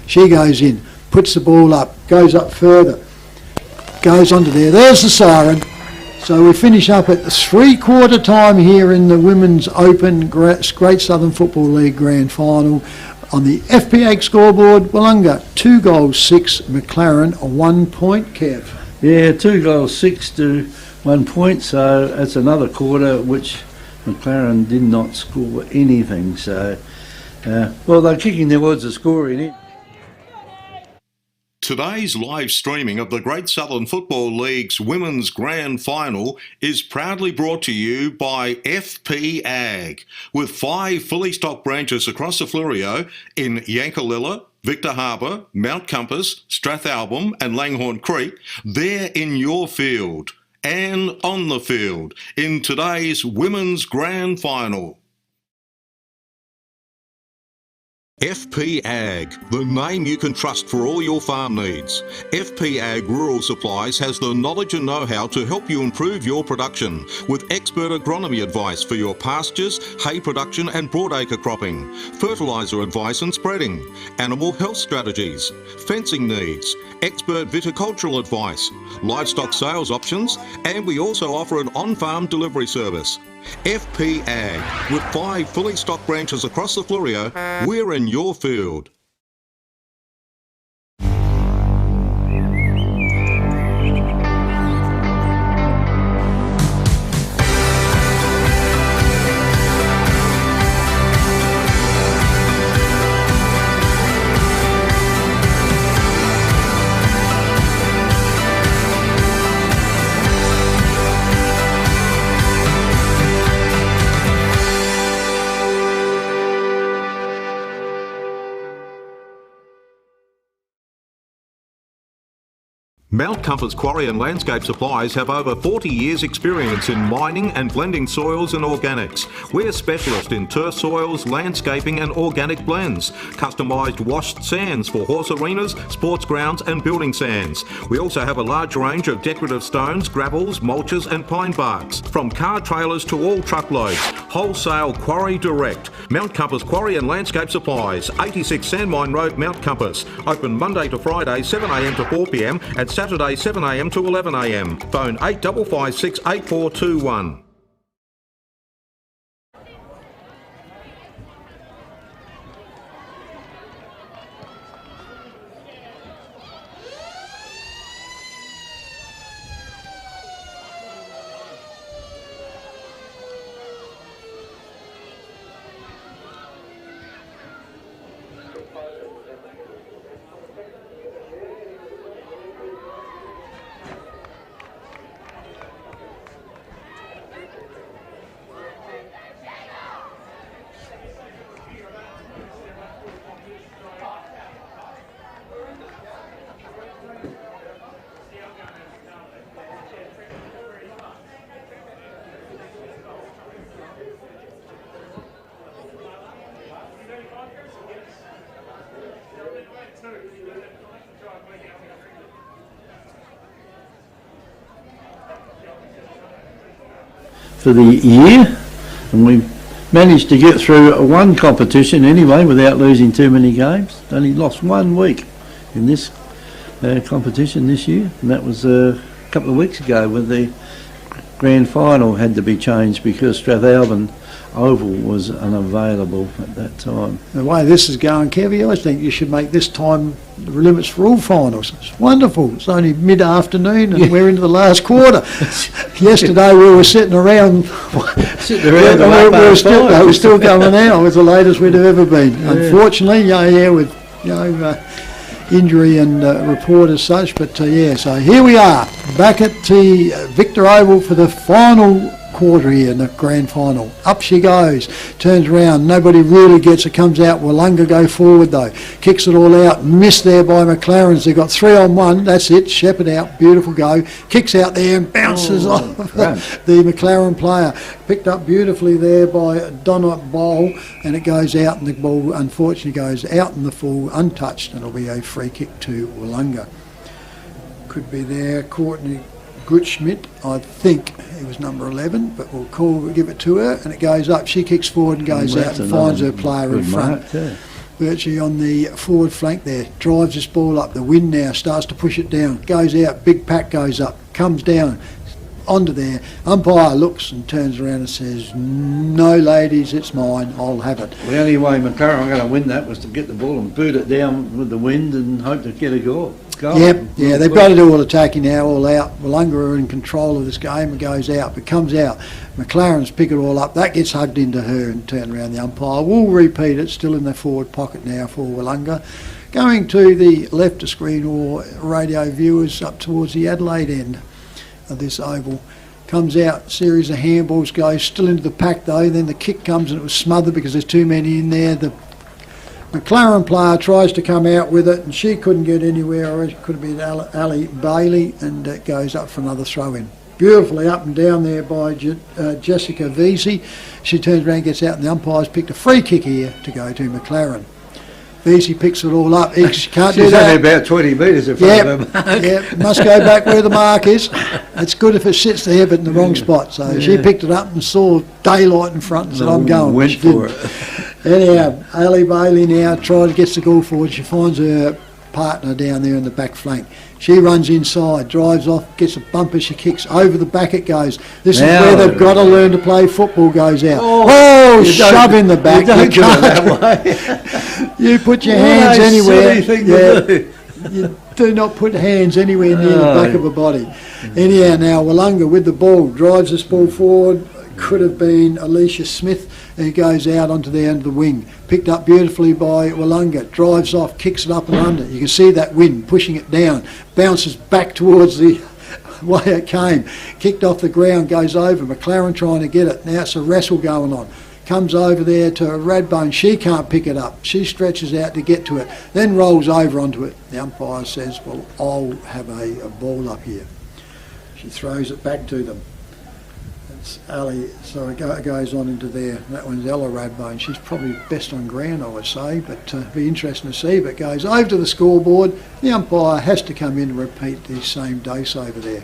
She goes in, puts the ball up, goes up further, goes onto there. There's the siren. So we finish up at the 3/4 time here in the Women's Open Great Southern Football League Grand Final. On the FPA scoreboard, Willunga 2 goals 6, McLaren 1 point, Kev. Yeah, 2 goals 6 to 1 point, so that's another quarter which McLaren did not score anything. So, well, they're kicking towards the scoring it. Today's live streaming of the Great Southern Football League's Women's Grand Final is proudly brought to you by FP Ag, with 5 fully stocked branches across the Fleurieu in Yankalilla, Victor Harbour, Mount Compass, Strathalbyn and Langhorne Creek. They're in your field and on the field in today's Women's Grand Final. FP Ag, the name you can trust for all your farm needs. FP Ag Rural Supplies has the knowledge and know-how to help you improve your production with expert agronomy advice for your pastures, hay production and broadacre cropping, fertiliser advice and spreading, animal health strategies, fencing needs, expert viticultural advice, livestock sales options, and we also offer an on-farm delivery service. FP Ag, with 5 fully stocked branches across the Fleurieu, we're in your field. Mount Compass Quarry and Landscape Supplies have over 40 years experience in mining and blending soils and organics. We're specialists in turf soils, landscaping and organic blends, customised washed sands for horse arenas, sports grounds and building sands. We also have a large range of decorative stones, gravels, mulches and pine barks. From car trailers to all truckloads, wholesale quarry direct. Mount Compass Quarry and Landscape Supplies, 86 Sandmine Road, Mount Compass. Open Monday to Friday 7am to 4pm and Saturday 7am to 11am. Phone 8556 8421. For the year, and we managed to get through one competition anyway without losing too many games. Only lost 1 week in this competition this year, and that was a couple of weeks ago when the grand final had to be changed because Strathalbyn oval was unavailable at that time. The way this is going, Kevy, I think you should make this time the limits for all finals. It's wonderful. It's only mid-afternoon and we're into the last quarter. Yesterday we were sitting around they were still coming out. It was the latest we'd have ever been. Yeah. Unfortunately, with injury and report as such, but so here we are back at the Victor Oval for the final quarter here in the grand final. Up she goes, turns around, nobody really gets it, comes out. Willunga go forward though, kicks it all out, missed there by McLaren's. They've got 3 on 1, that's it, Shepherd out, beautiful go, kicks out there and bounces off the McLaren player, picked up beautifully there by Donna Bowl, and it goes out, and the ball unfortunately goes out in the full untouched, and it'll be a free kick to Willunga. Could be there, Courtney Gutschmidt, I think he was number 11, but we'll give it to her, and it goes up. She kicks forward and goes out and finds her player in front. Virtually on the forward flank there, drives this ball up. The wind now starts to push it down, goes out, big pack goes up, comes down onto there. Umpire looks and turns around and says, "No, ladies, it's mine, I'll have it." The only way McLaren were going to win that was to get the ball and boot it down with the wind and hope to get a goal. They've got to do all attacking now, all out. Willunga are in control of this game and goes out, but comes out. McLaren's pick it all up. That gets hugged into her and turned around. The umpire will repeat it, still in the forward pocket now for Willunga. Going to the left of screen or radio viewers up towards the Adelaide end of this oval. Comes out, series of handballs goes, still into the pack though, then the kick comes and it was smothered because there's too many in there. The McLaren player tries to come out with it and she couldn't get anywhere, or it could have been Ali Bailey, and it goes up for another throw in. Beautifully up and down there by Jessica Vesey. She turns around, gets out, and the umpire's picked a free kick here to go to McLaren. Vesey picks it all up. She can't do that. She's only about 20 metres in front of her mark. Yep, must go back where the mark is. It's good if it sits there, but in the wrong spot. So she picked it up and saw daylight in front and said, "I'm going." Went for it. Anyhow, Ali Bailey now tries, gets the goal forward. She finds her partner down there in the back flank. She runs inside, drives off, gets a bumper, she kicks over the back, it goes. This is where they've got to learn to play football, goes out. Oh, shove in the back. You don't go that way. You put your hands anywhere. You do not put hands anywhere near the back of a body. Anyhow, now Willunga with the ball, drives this ball forward. Could have been Alicia Smith, and he goes out onto the end of the wing. Picked up beautifully by Willunga, drives off, kicks it up and under. You can see that wind pushing it down, bounces back towards the way it came. Kicked off the ground, goes over. McLaren trying to get it. Now it's a wrestle going on. Comes over there to Radbone. She can't pick it up. She stretches out to get to it, then rolls over onto it. The umpire says, "Well, I'll have a ball up here." She throws it back to them. Ali, so it goes on into there. That one's Ella Radbone. She's probably best on ground, I would say, but be interesting to see. But goes over to the scoreboard. The umpire has to come in and repeat the same dose over there.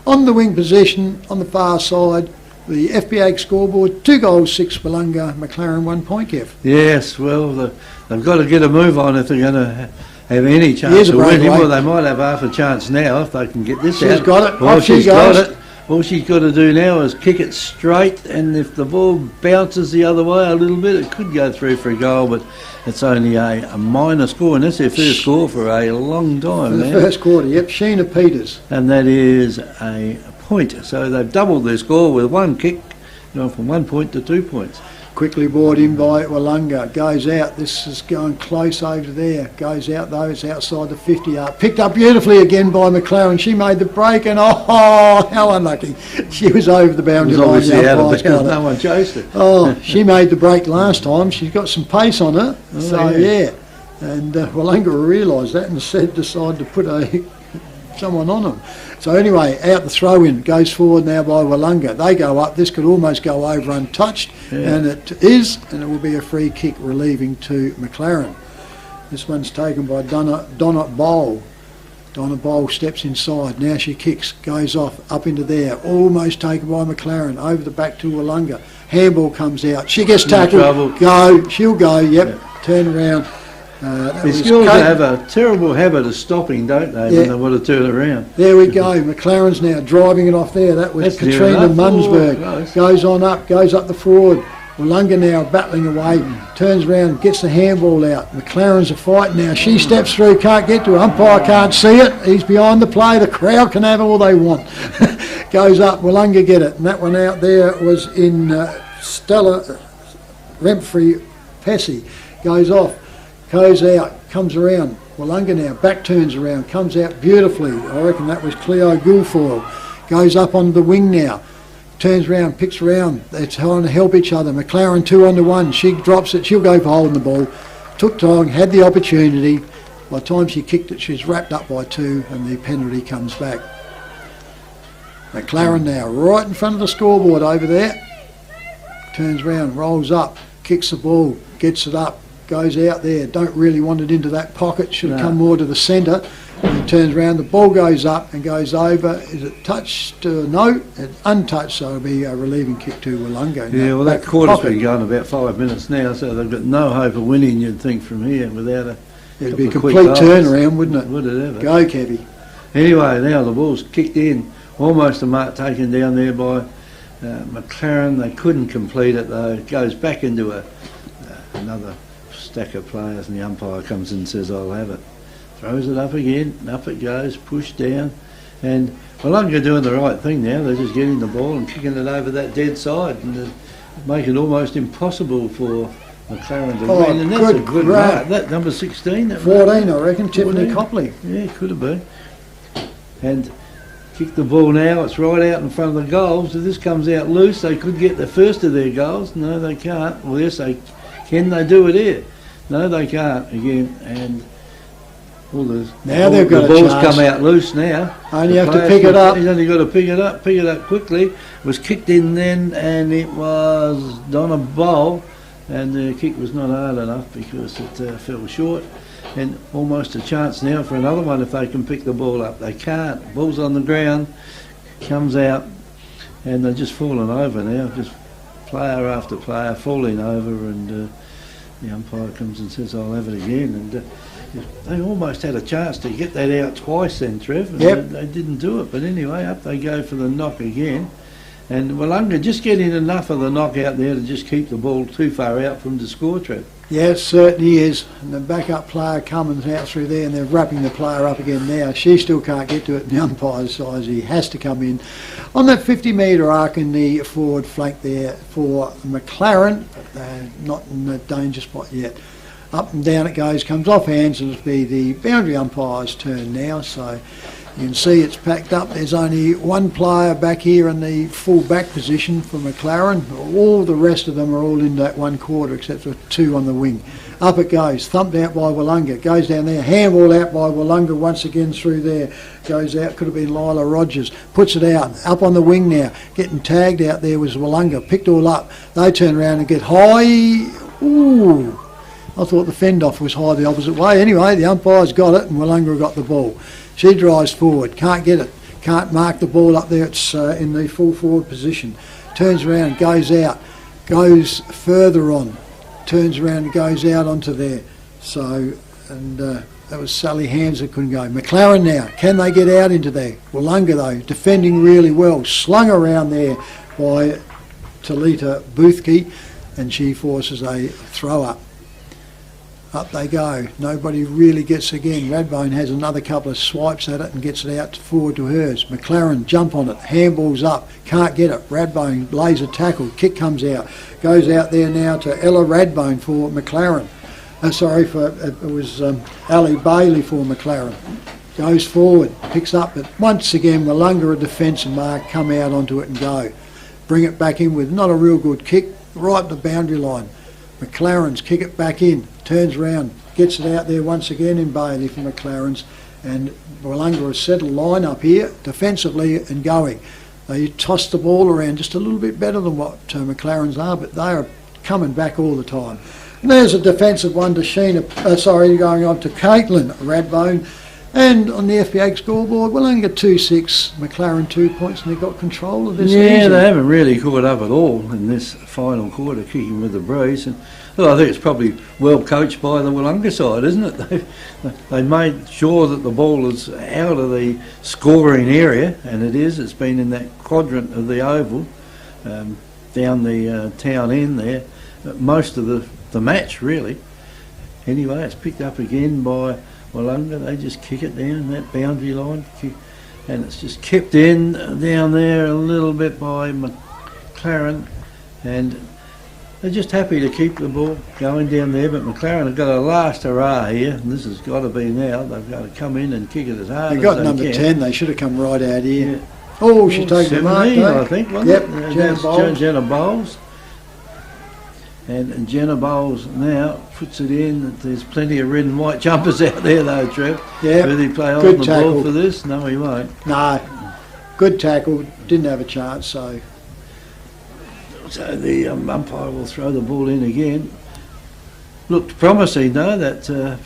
On the wing position, on the far side, the FBA scoreboard, 2 goals, 6 Willunga, McLaren 1 point, Kev. Yes, well, they've got to get a move on if they're going to have any chance of winning. Well, they might have half a chance now if they can get this out. She's got it. Well, she's got it. All she's got to do now is kick it straight, and if the ball bounces the other way a little bit, it could go through for a goal, but it's only a minor score, and that's their first score for a long time. For the first quarter, yep, Sheena Peters. And that is a point. So they've doubled their score with one kick, from 1 point to 2 points. Quickly brought in by Willunga, goes out, this is going close over there, goes out though, it's outside the 50-yard, picked up beautifully again by McLaren. She made the break and how unlucky, she was over the boundary line. Obviously out of bounds, no one chased it. She made the break last time, she's got some pace on her, and Willunga realised that and decided to put someone on them. So anyway, out the throw-in, goes forward now by Willunga. They go up, this could almost go over untouched, and it is, and it will be a free kick relieving to McLaren. This one's taken by Donna Bowl. Donna Bowl steps inside, now she kicks, goes off, up into there, almost taken by McLaren, over the back to Willunga. Handball comes out, she gets tackled, she'll go, turn around. The Skills have a terrible habit of stopping, don't they, when they want to turn around. There we go. McLaren's now driving it off there. That was Katrina Munsberg. Goes on up, goes up the forward. Willunga now battling away, turns around, gets the handball out. McLaren's a fight now. She steps through, can't get to her. Umpire can't see it. He's behind the play. The crowd can have all they want. Goes up, Willunga get it. And that one out there was in Stella Remfrey Pessy. Goes off, goes out, comes around. Willunga now, back turns around, comes out beautifully. I reckon that was Cleo Guilfoyle. Goes up on the wing now. Turns around, picks around, they're trying to help each other. McLaren 2-on-1, she drops it, she'll go for holding the ball. Took time, had the opportunity. By the time she kicked it, she's wrapped up by 2 and the penalty comes back. McLaren now, right in front of the scoreboard over there. Turns around, rolls up, kicks the ball, gets it up, goes out there, don't really want it into that pocket, should have come more to the centre. And turns around, the ball goes up and goes over. Is it touched? No, it's untouched, so it'll be a relieving kick to Willunga. Yeah, well, that quarter's been going about 5 minutes now, so they've got no hope of winning, you'd think, from here without a... It'd be a complete turnaround, wouldn't it? Would it ever? Go, Kevy. Anyway, now the ball's kicked in, almost a mark taken down there by McLaren. They couldn't complete it, though. It goes back into another stack of players, and the umpire comes in and says, I'll have it. Throws it up again, up it goes, pushed down, and Willunga doing the right thing now. They're just getting the ball and kicking it over that dead side and making it almost impossible for McLaren to win. And that's a good mark. That number 16, that 14, I reckon, Tiffany Copley. Yeah, it could have been. And kick the ball now, it's right out in front of the goals. If this comes out loose, they could get the first of their goals. No, they can't. Well, yes, they can. They do it here. No, they can't again. And now they've got the ball's come out loose now. And you have to pick it up. He's only got to pick it up quickly. It was kicked in then, and it was Donna Bowl, and the kick was not hard enough because it fell short. And almost a chance now for another one if they can pick the ball up. They can't. Ball's on the ground, comes out, and they're just falling over now. Just player after player falling over, and the umpire comes and says, I'll have it again. And they almost had a chance to get that out twice then, Trev, and they didn't do it. But anyway, up they go for the knock again. And Willunga just getting enough of the knock out there to just keep the ball too far out from the score, Trev. Yes, certainly is. And the backup player Cummins out through there, and they're wrapping the player up again now. She still can't get to it in the umpire's size. He has to come in on that 50-metre arc in the forward flank there for McLaren, but they're not in the danger spot yet. Up and down it goes, comes off hands, and it'll be the boundary umpire's turn now. So you can see it's packed up. There's only one player back here in the full back position for McLaren. All the rest of them are all in that 1/4 except for 2 on the wing. Up it goes, thumped out by Willunga, goes down there, handball out by Willunga once again through there, goes out, could have been Lila Rogers, puts it out, up on the wing now, getting tagged out there was Willunga, picked all up, they turn around and get high, ooh, I thought the fend-off was high the opposite way. Anyway, the umpire's got it and Willunga got the ball. She drives forward, can't get it, can't mark the ball up there, it's in the full forward position. Turns around, goes out, goes further on, turns around and goes out onto there. So, and that was Sally Hands that couldn't go. McLaren now, can they get out into there? Willunga though, defending really well, slung around there by Talita Boothke, and she forces a throw up. Up they go. Nobody really gets again. Radbone has another couple of swipes at it and gets it out forward to hers. McLaren jump on it. Handball's up. Can't get it. Radbone lays a tackle. Kick comes out. Goes out there now to Ella Radbone for McLaren. It was Ali Bailey for McLaren. Goes forward. Picks up it. Once again, Willunga, a defensive mark, come out onto it and go. Bring it back in with not a real good kick. Right at the boundary line. McLaren's kick it back in, turns around, gets it out there once again in Bailey for McLaren's, and Willunga has set a line up here defensively and going. They toss the ball around just a little bit better than what McLaren's are, but they are coming back all the time. And there's a defensive one to going on to Caitlin Radbone, and on the FPA scoreboard, Willunga 2-6, McLaren 2 points, and they got control of this. Yeah, they haven't really caught up at all in this final quarter, kicking with the breeze. And well, I think it's probably well coached by the Willunga side, isn't it? They made sure that the ball is out of the scoring area, and it is. It's been in that quadrant of the oval, down down the town end there, most of the match really. Anyway, it's picked up again by Willunga. They just kick it down that boundary line, and it's just kept in down there a little bit by McLaren, and they're just happy to keep the ball going down there. But McLaren have got a last hurrah here, and this has got to be now. They've got to come in and kick it as hard as they can. They've got number 10. They should have come right out here. Yeah. Oh, she's taken the mark, I think, wasn't it? Yep, Jenna Bowles. And Jenna Bowles now puts it in. There's plenty of red and white jumpers out there though, Trev. Yeah. Will he play on the ball for this? No, he won't. No. Good tackle. Didn't have a chance, so the umpire will throw the ball in again. Looked promising though, that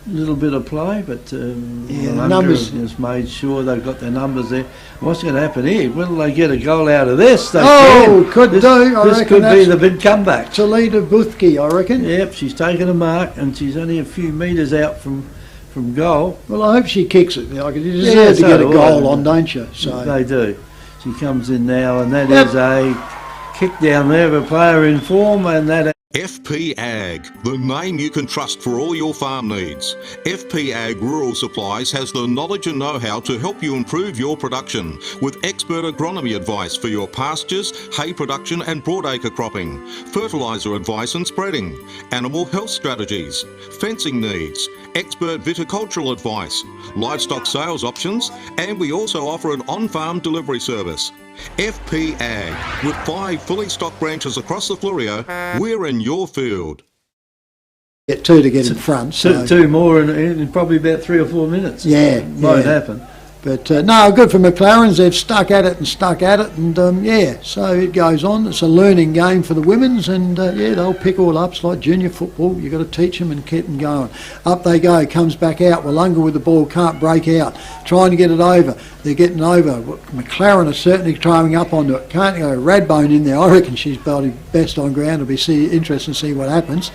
little bit of play, but the numbers has made sure they've got their numbers there. What's going to happen here? Will they get a goal out of this? They could do. This could be the big comeback. Talita Boothke, I reckon. Yep, she's taken a mark, and she's only a few metres out from goal. Well, I hope she kicks it. Like, you deserve to get a goal on, don't you? So they do. She comes in now, and that is a kick down there of a player in form, and that. FP Ag, the name you can trust for all your farm needs. FP Ag Rural Supplies has the knowledge and know-how to help you improve your production with expert agronomy advice for your pastures, hay production and broadacre cropping, fertiliser advice and spreading, animal health strategies, fencing needs, expert viticultural advice, livestock sales options, and we also offer an on-farm delivery service. FP Ag, with 5 fully stocked branches across the Fleurieu, we're in your field. Get 2 to get in front. So. Two more in probably about 3 or 4 minutes. Yeah. Won't happen. But no, good for McLaren's. They've stuck at it, and so it goes on. It's a learning game for the women's, and they'll pick all up. It's like junior football. You've got to teach them and keep them going. Up they go, comes back out. Willunga with the ball, can't break out. Trying to get it over. They're getting over. McLaren are certainly trying up onto it. Can't go. Radbone in there. I reckon she's probably best on ground. It'll be interesting to see what happens.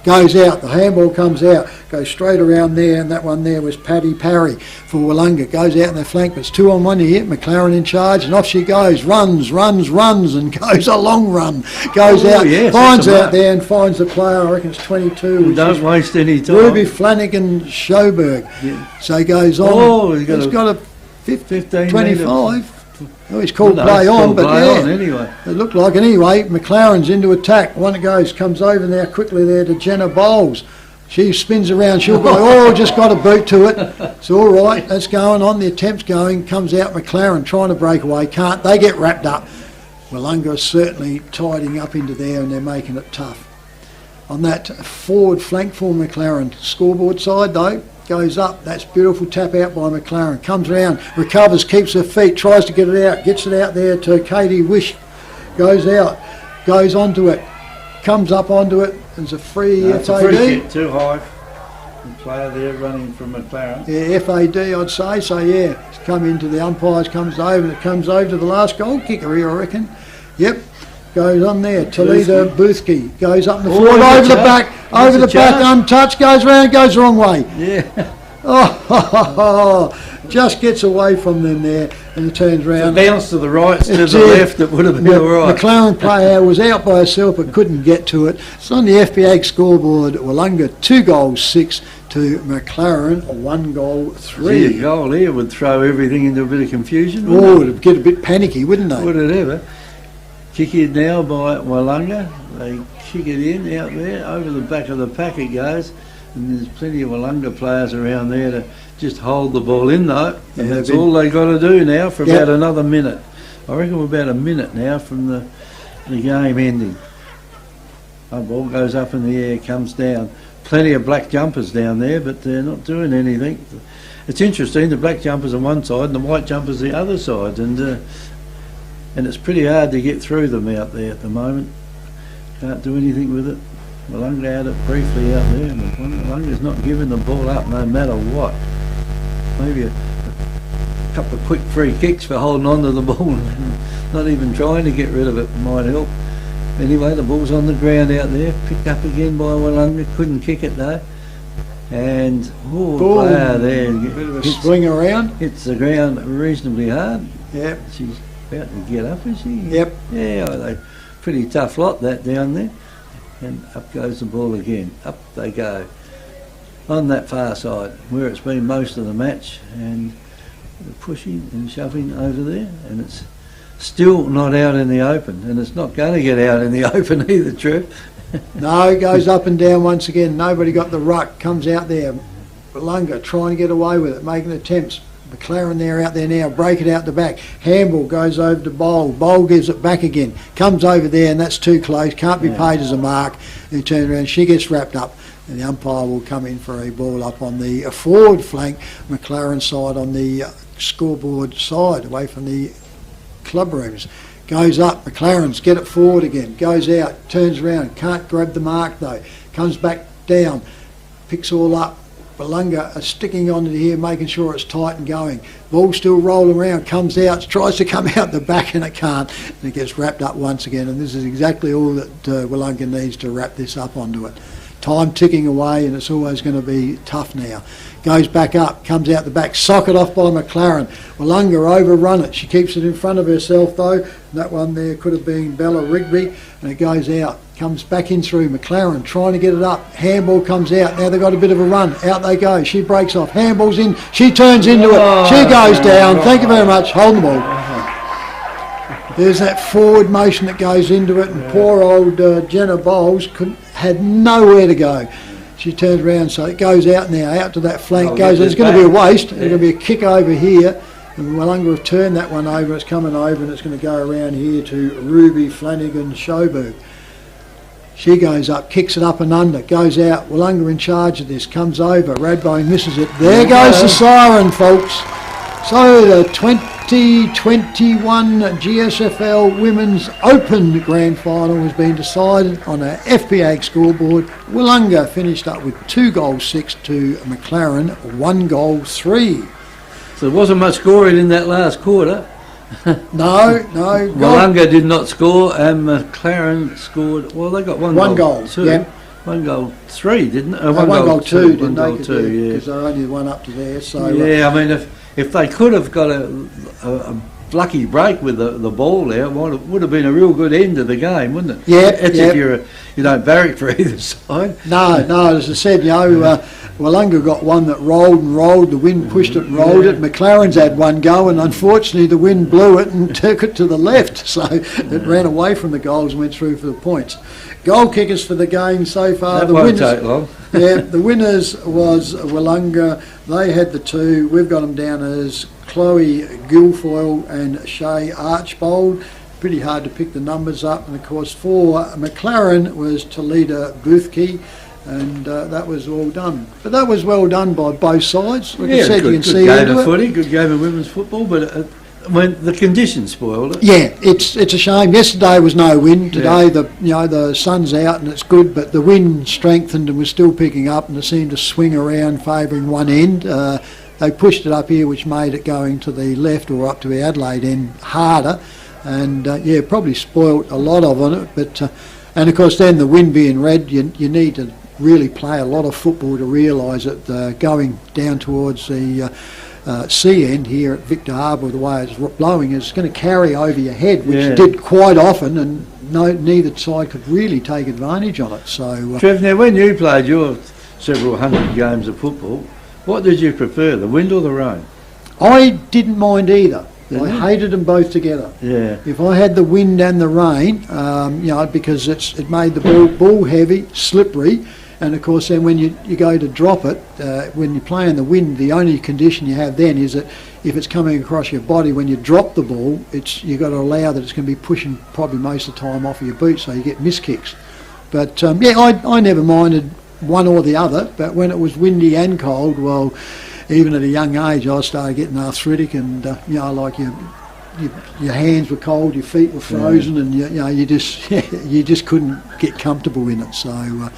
Goes out, the handball comes out, goes straight around there, and that one there was Paddy Parry for Willunga. Goes out in the flank, but it's 2 on 1 here. McLaren in charge, and off she goes, runs, and goes a long run. Goes out, finds out there and finds the player, I reckon it's 22. Don't waste any time. Ruby Flanagan Schoberg. Yeah. So he goes on. Oh, he's got a 15 25. Oh, he's called play on, but anyway. It looked like anyway. McLaren's into attack. One that goes, comes over there quickly there to Jenna Bowles. She spins around, she'll go, just got a boot to it. It's all right, that's going on. The attempt's going, comes out McLaren trying to break away, can't. They get wrapped up. Willunga is certainly tidying up into there, and they're making it tough. On that forward flank for McLaren, scoreboard side though, goes up, that's beautiful tap out by McLaren, comes around, recovers, keeps her feet, tries to get it out, gets it out there to Katie Wish, goes out, goes onto it, comes up onto it, there's a free FAD. It's a free kick, too high. The player there running from McLaren. Yeah, FAD I'd say, so yeah, it's come into the umpires, comes over, and it comes over to the last goal kicker here, I reckon. Yep. Goes on there, Talita Boothke goes up the forward, over the back, untouched, goes round, goes the wrong way. Yeah. Just gets away from them there, and it turns round. It bounced to the right instead of the left, it would have been all right. McLaren player was out by herself but couldn't get to it. It's on the FPA scoreboard, Willunga 2 goals 6 to McLaren 1 goal 3. A goal here would throw everything into a bit of confusion. Oh, it'd get a bit panicky, wouldn't they? Would it ever? Kick in now by Willunga. They kick it in out there, over the back of the pack it goes, and there's plenty of Willunga players around there to just hold the ball in though, and that's all they got to do now for about another minute. I reckon we're about a minute now from the game ending. The ball goes up in the air, comes down. Plenty of black jumpers down there, but they're not doing anything. It's interesting, the black jumpers on one side and the white jumpers the other side, and it's pretty hard to get through them out there at the moment. Can't do anything with it. Willunga had it briefly out there, and Willunga's not giving the ball up no matter what. Maybe a couple of quick free kicks for holding on to the ball and not even trying to get rid of it might help. Anyway, the ball's on the ground out there, picked up again by Willunga, couldn't kick it though. And player there, bit of a swing around. Hits the ground reasonably hard. Yep. She's about to get up, is she? Yep. Yeah, they pretty tough lot, that down there. And up goes the ball again. Up they go. On that far side, where it's been most of the match, and pushing and shoving over there, and it's still not out in the open, and it's not going to get out in the open either, Trev. No, it goes up and down once again. Nobody got the ruck. Comes out there. Willunga trying to get away with it, making attempts. McLaren there out there now, break it out the back. Handball goes over to Bowl. Bowl gives it back again. Comes over there, and that's too close. Can't be paid as a mark. And turns around. She gets wrapped up, and the umpire will come in for a ball up on the forward flank, McLaren side on the scoreboard side, away from the club rooms. Goes up. McLaren's get it forward again. Goes out. Turns around. Can't grab the mark though. Comes back down. Picks all up. Willunga are sticking onto here, making sure it's tight and going. Ball still rolling around, comes out, tries to come out the back and it can't. And it gets wrapped up once again, and this is exactly all that Willunga needs to wrap this up onto it. Time ticking away, and it's always going to be tough now. Goes back up, comes out the back, socket off by McLaren. Willunga overrun it. She keeps it in front of herself though. That one there could have been Bella Rigby, and it goes out. Comes back in through McLaren, trying to get it up. Handball comes out. Now they've got a bit of a run. Out they go. She breaks off. Handball's in. She turns into it. She goes down. Thank you very much. Hold the ball. There's that forward motion that goes into it, and poor old Jenna Bowles had nowhere to go. She turns around, so it goes out now, out to that flank. Goes. There's going to be a waste. There's going to be a kick over here. And Willunga have turned that one over. It's coming over, and it's going to go around here to Ruby Flanagan Schoberg. She goes up, kicks it up and under, goes out. Willunga in charge of this, comes over. Radbone misses it. There goes the siren, folks. So the 2021 GSFL Women's Open Grand Final has been decided on a FPAG scoreboard. Willunga finished up with 2 goals 6 to McLaren, 1 goal 3. So there wasn't much scoring in that last quarter. No. Willunga did not score, and McLaren scored. Well, they got one goal. Two. Yep. 1 goal 3, didn't it? 1 goal 2, didn't they? 1 goal 2, yeah. Because they're only the one up to there. So yeah, I mean, if they could have got a lucky break with the ball there, it would have been a real good end of the game, wouldn't it? Yeah. If you don't barrack for either side. No. As I said, Willunga got one that rolled and rolled. The wind pushed it and rolled it. McLaren's had one go, and unfortunately the wind blew it and took it to the left. So it ran away from the goals and went through for the points. Goal kickers for the game so far. That won't take long. Yeah, the winners was Willunga. They had the 2. We've got them down as Chloe Guilfoyle and Shay Archbold. Pretty hard to pick the numbers up. And of course for McLaren was Talita Boothke. And that was all done. But that was well done by both sides. Like I said, you can see good game of footy, good game of women's football, but when the conditions spoiled it. Yeah, it's a shame. Yesterday was no wind. Today the sun's out and it's good, but the wind strengthened and was still picking up, and it seemed to swing around favouring one end. They pushed it up here, which made it going to the left or up to the Adelaide end harder, and probably spoilt a lot of it. But and of course then the wind being red, you need to really play a lot of football to realise that going down towards the sea end here at Victor Harbour, the way it's blowing, is going to carry over your head, which it did quite often, and neither side could really take advantage on it. So, Trev, now when you played your several hundred games of football, what did you prefer, the wind or the rain? I didn't mind either. I hated them both together. Yeah. If I had the wind and the rain, because it made the ball heavy, slippery. And of course then when you go to drop it, when you play in the wind, the only condition you have then is that if it's coming across your body, when you drop the ball, you've got to allow that it's going to be pushing probably most of the time off of your boot, so you get miss kicks. But I never minded one or the other, but when it was windy and cold, well, even at a young age I started getting arthritic, and like your hands were cold, your feet were frozen, and you just couldn't get comfortable in it. So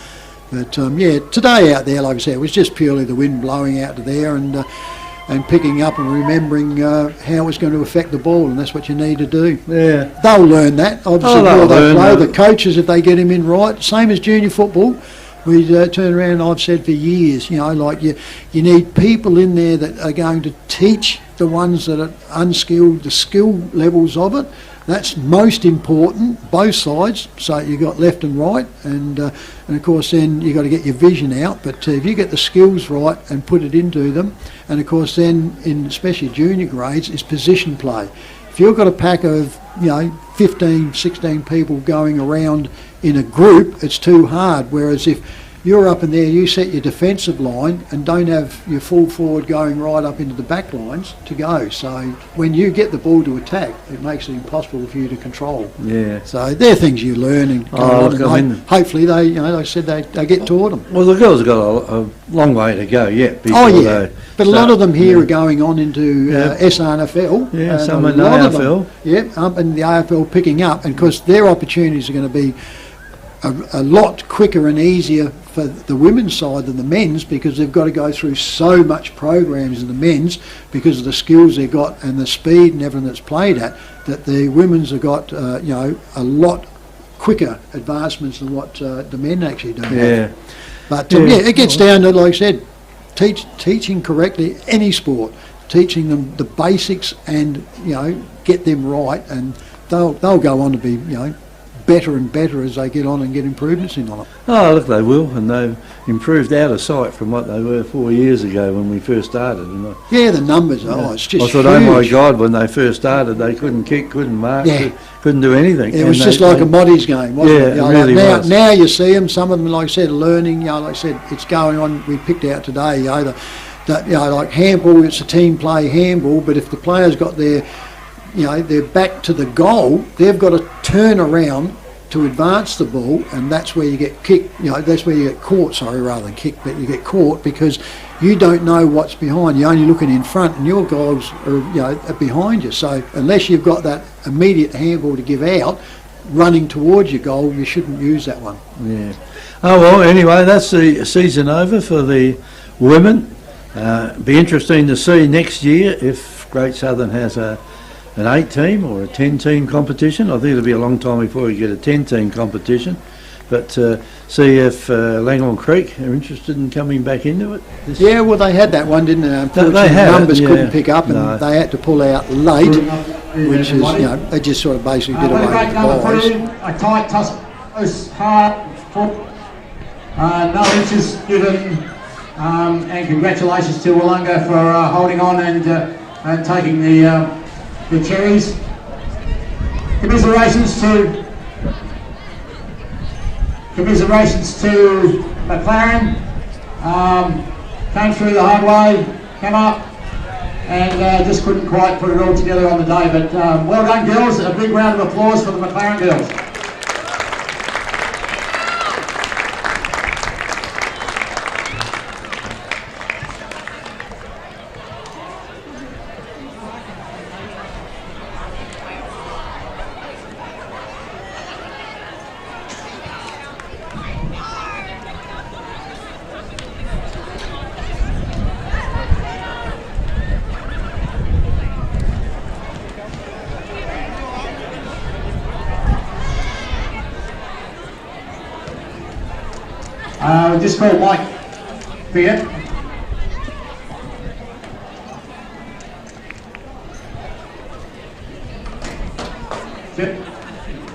But today out there, like I said, it was just purely the wind blowing out to there and picking up and remembering how it's going to affect the ball, and that's what you need to do. Yeah, they'll learn that. Obviously, the coaches, if they get him in right, same as junior football. We turn around, and I've said for years, you need people in there that are going to teach the ones that are unskilled, the skill levels of it. That's most important, both sides. So you've got left and right, and of course then you've got to get your vision out. But if you get the skills right and put it into them, and of course then in especially junior grades is position play. If you've got a pack of 15, 16 people going around in a group, it's too hard. Whereas if you're up in there, you set your defensive line and don't have your full forward going right up into the back lines to go. So when you get the ball to attack, it makes it impossible for you to control. Yeah. So they're things you learn and go on, and hopefully they, they said they get taught them. Well, the girls have got a long way to go yet. Oh yeah, but a lot of them here are going on into SRNFL. Yeah, some in the AFL. Up in the AFL picking up, and because their opportunities are going to be a lot quicker and easier for the women's side than the men's, because they've got to go through so much programs in the men's because of the skills they've got and the speed and everything that's played at, that the women's have got a lot quicker advancements than what the men actually do. Yeah. But it gets down to, like I said, teaching correctly any sport, teaching them the basics and get them right, and they'll go on to be better and better as they get on and get improvements in on it. Oh, look, they will, and they've improved out of sight from what they were 4 years ago when we first started. Yeah, the numbers, it's just I thought, huge. oh my God, when they first started, they couldn't kick, couldn't mark, couldn't do anything. It was just like a Moddies game, wasn't it? Yeah, it really was. Now you see them, some of them, like I said, learning, like I said, it's going on, we picked out today, like handball, it's a team play handball, but if the player's got their back to the goal, they've got to turn around to advance the ball, and that's where you get kicked. That's where you get caught. Rather than kicked, but you get caught because you don't know what's behind. You're only looking in front, and your goals are behind you. So unless you've got that immediate handball to give out, running towards your goal, you shouldn't use that one. Yeah. Oh well. Anyway, that's the season over for the women. Be interesting to see next year if Great Southern has an 8-team or a 10-team competition. I think it'll be a long time before we get a 10-team competition, but see if Langhorne Creek are interested in coming back into it. Yeah, well, they had that one, didn't they? Unfortunately, the numbers couldn't pick up, and they had to pull out late, which is, they just sort of basically did away with the boys. A tight, tough, hard foot, no inches given, and congratulations to Willunga for holding on and taking the cherries. Commiserations to McLaren. Came through the hard way, came up, and just couldn't quite put it all together on the day. But well done, girls. A big round of applause for the McLaren girls. Just call Mike Beer.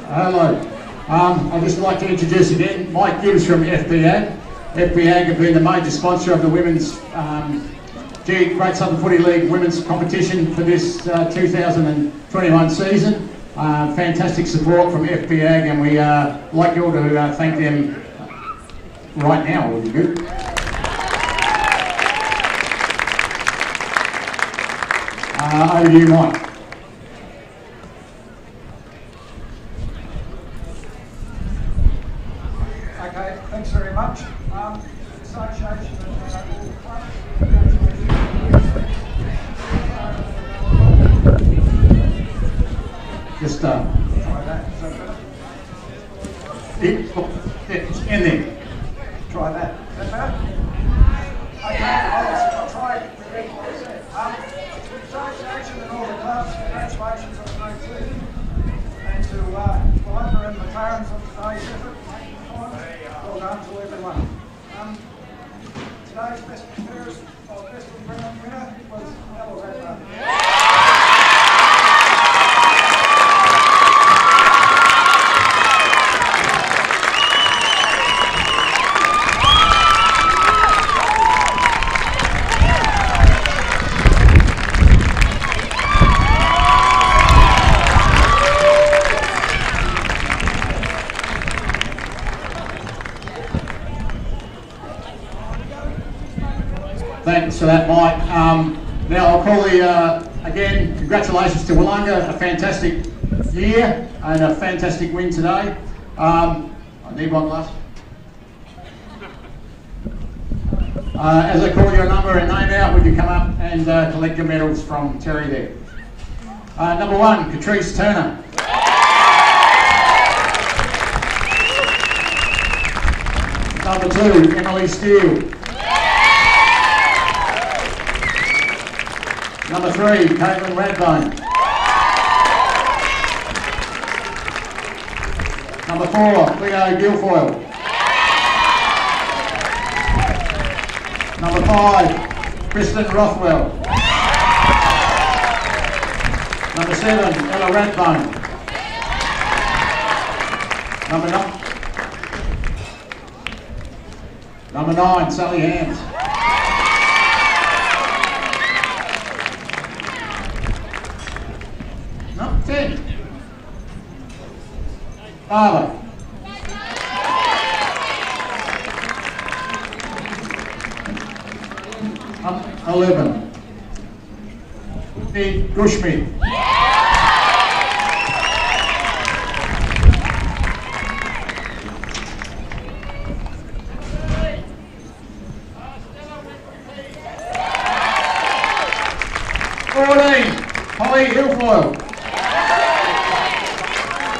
Hello. I'd just like to introduce again Mike Gibbs from FBAG. FBAG have been the major sponsor of the women's Great Southern Footy League women's competition for this 2021 season. Fantastic support from FBAG, and we like you all to thank them right now. Would be good. Over to you, Mike. Okay, thanks very much. Association Just try that. Is that better? It's in there. Try that. Is that better? Okay, I'll try it. To the association and all the clubs, congratulations on the great season. And to Willunga and McLaren for today's effort. Well done to everyone. Today's best and fairest, best and grand winner was Ella Radler. Thanks for that, Mike. Now I'll call the, again, congratulations to Willunga, a fantastic year and a fantastic win today. I need one glass. As I call your number and name out, would you come up and collect your medals from Terry there? Number 1, Catrice Turner. Number 2, Emily Steele. Number 3, Caitlin Radbone. Number 4, Cleo Guilfoyle. Number 5, Kristen Rothwell. Number 7, Ella Radbone. Number 9, Sally Hams. Number 10, Barber. Number 11, Pete Gushmi. Holly Ilfoyle.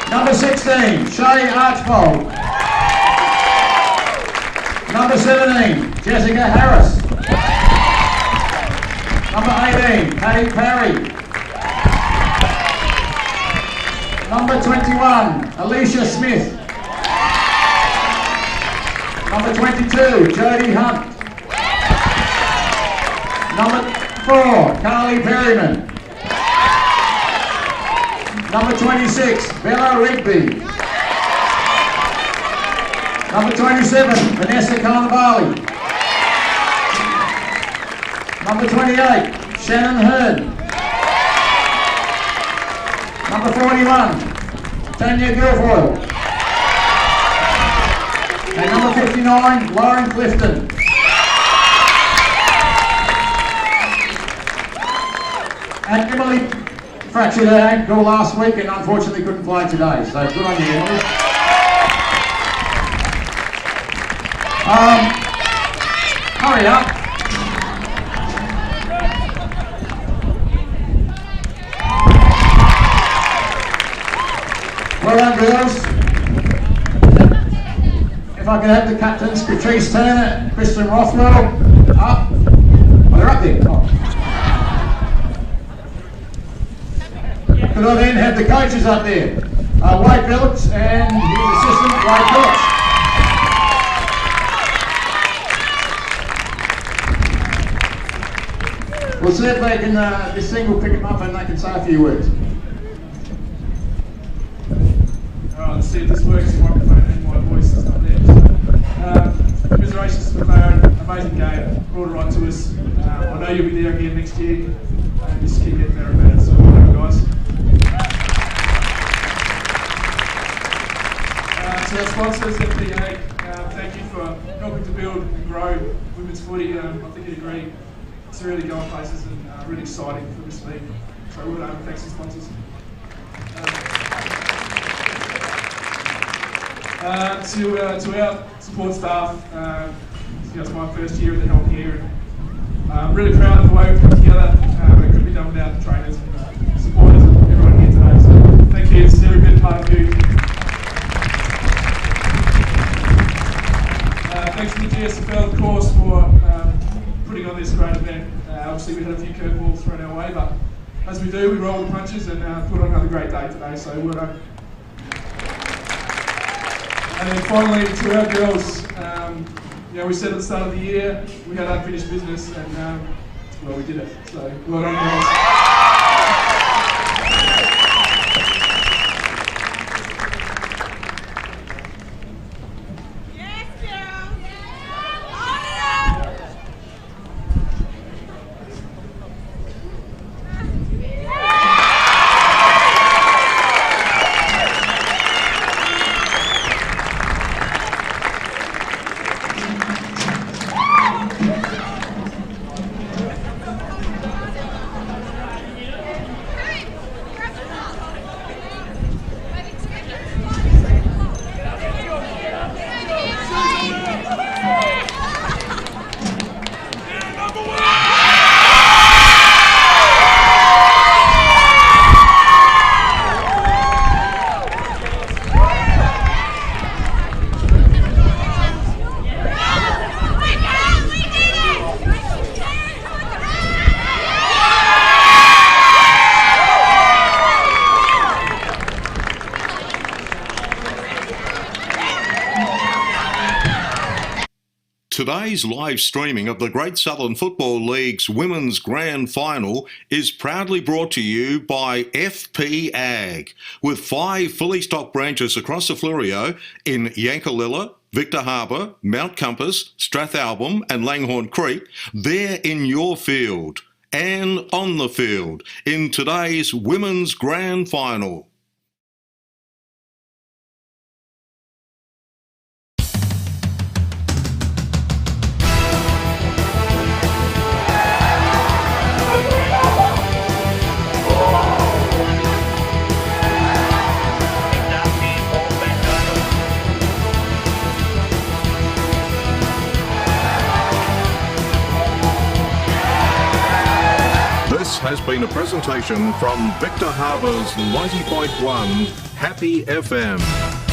Number 16, Shay Archbold. Number 17, Jessica Harris. Number 18, Patty Parry. Number 21, Alicia Smith. Number 22, Jodie Hunt. Number 4, Carly Perryman. Number 26, Bella Rigby. Number 27, Vanessa Carnavale. Number 28, Shannon Hearn. Number 41, Tanya Guilfoyle. And number 59, Lauren Clifton. And Emily fractured her ankle last week and unfortunately couldn't play today, so good on you, Emily. Hurry up. Well done, girls. If I could have the captains, Catrice Turner, Kristen Rothwell, up. Oh, they're up there. Oh. Could I then have the coaches up there? Wade Phillips and his assistant, Wade Phillips. We'll see if they can, this thing will pick them up and they can say a few words. Alright, let's see if this works. The microphone and my voice is not there. Commiserations to McLaren, amazing game, brought it right to us. I know you'll be there again next year, and just keep getting better and better. So well done, guys. To our sponsors, FPA, thank you for helping to build and grow women's footy. I think you'd agree, it's really going places and really exciting for this league. So well done, thanks to sponsors. To our support staff, it's my first year at the help here, and I'm really proud of the way we've come together. It couldn't be done without the trainers and supporters and everyone here today. So thank you, it's every bit part of you. Thanks to the GSFL, of course, for putting on this great event. Obviously, we had a few curveballs thrown our way, but as we do, we roll the punches and put on another great day today. So well done. And then finally, to our girls, we said at the start of the year we had unfinished business, and well, we did it. So well done, girls. Today's live streaming of the Great Southern Football League's Women's Grand Final is proudly brought to you by FP Ag, with 5 fully stocked branches across the Fleurieu in Yankalilla, Victor Harbour, Mount Compass, Strathalbyn and Langhorne Creek. They're in your field and on the field in today's Women's Grand Final. This has been a presentation from Victor Harbour's 90.1 Happy FM.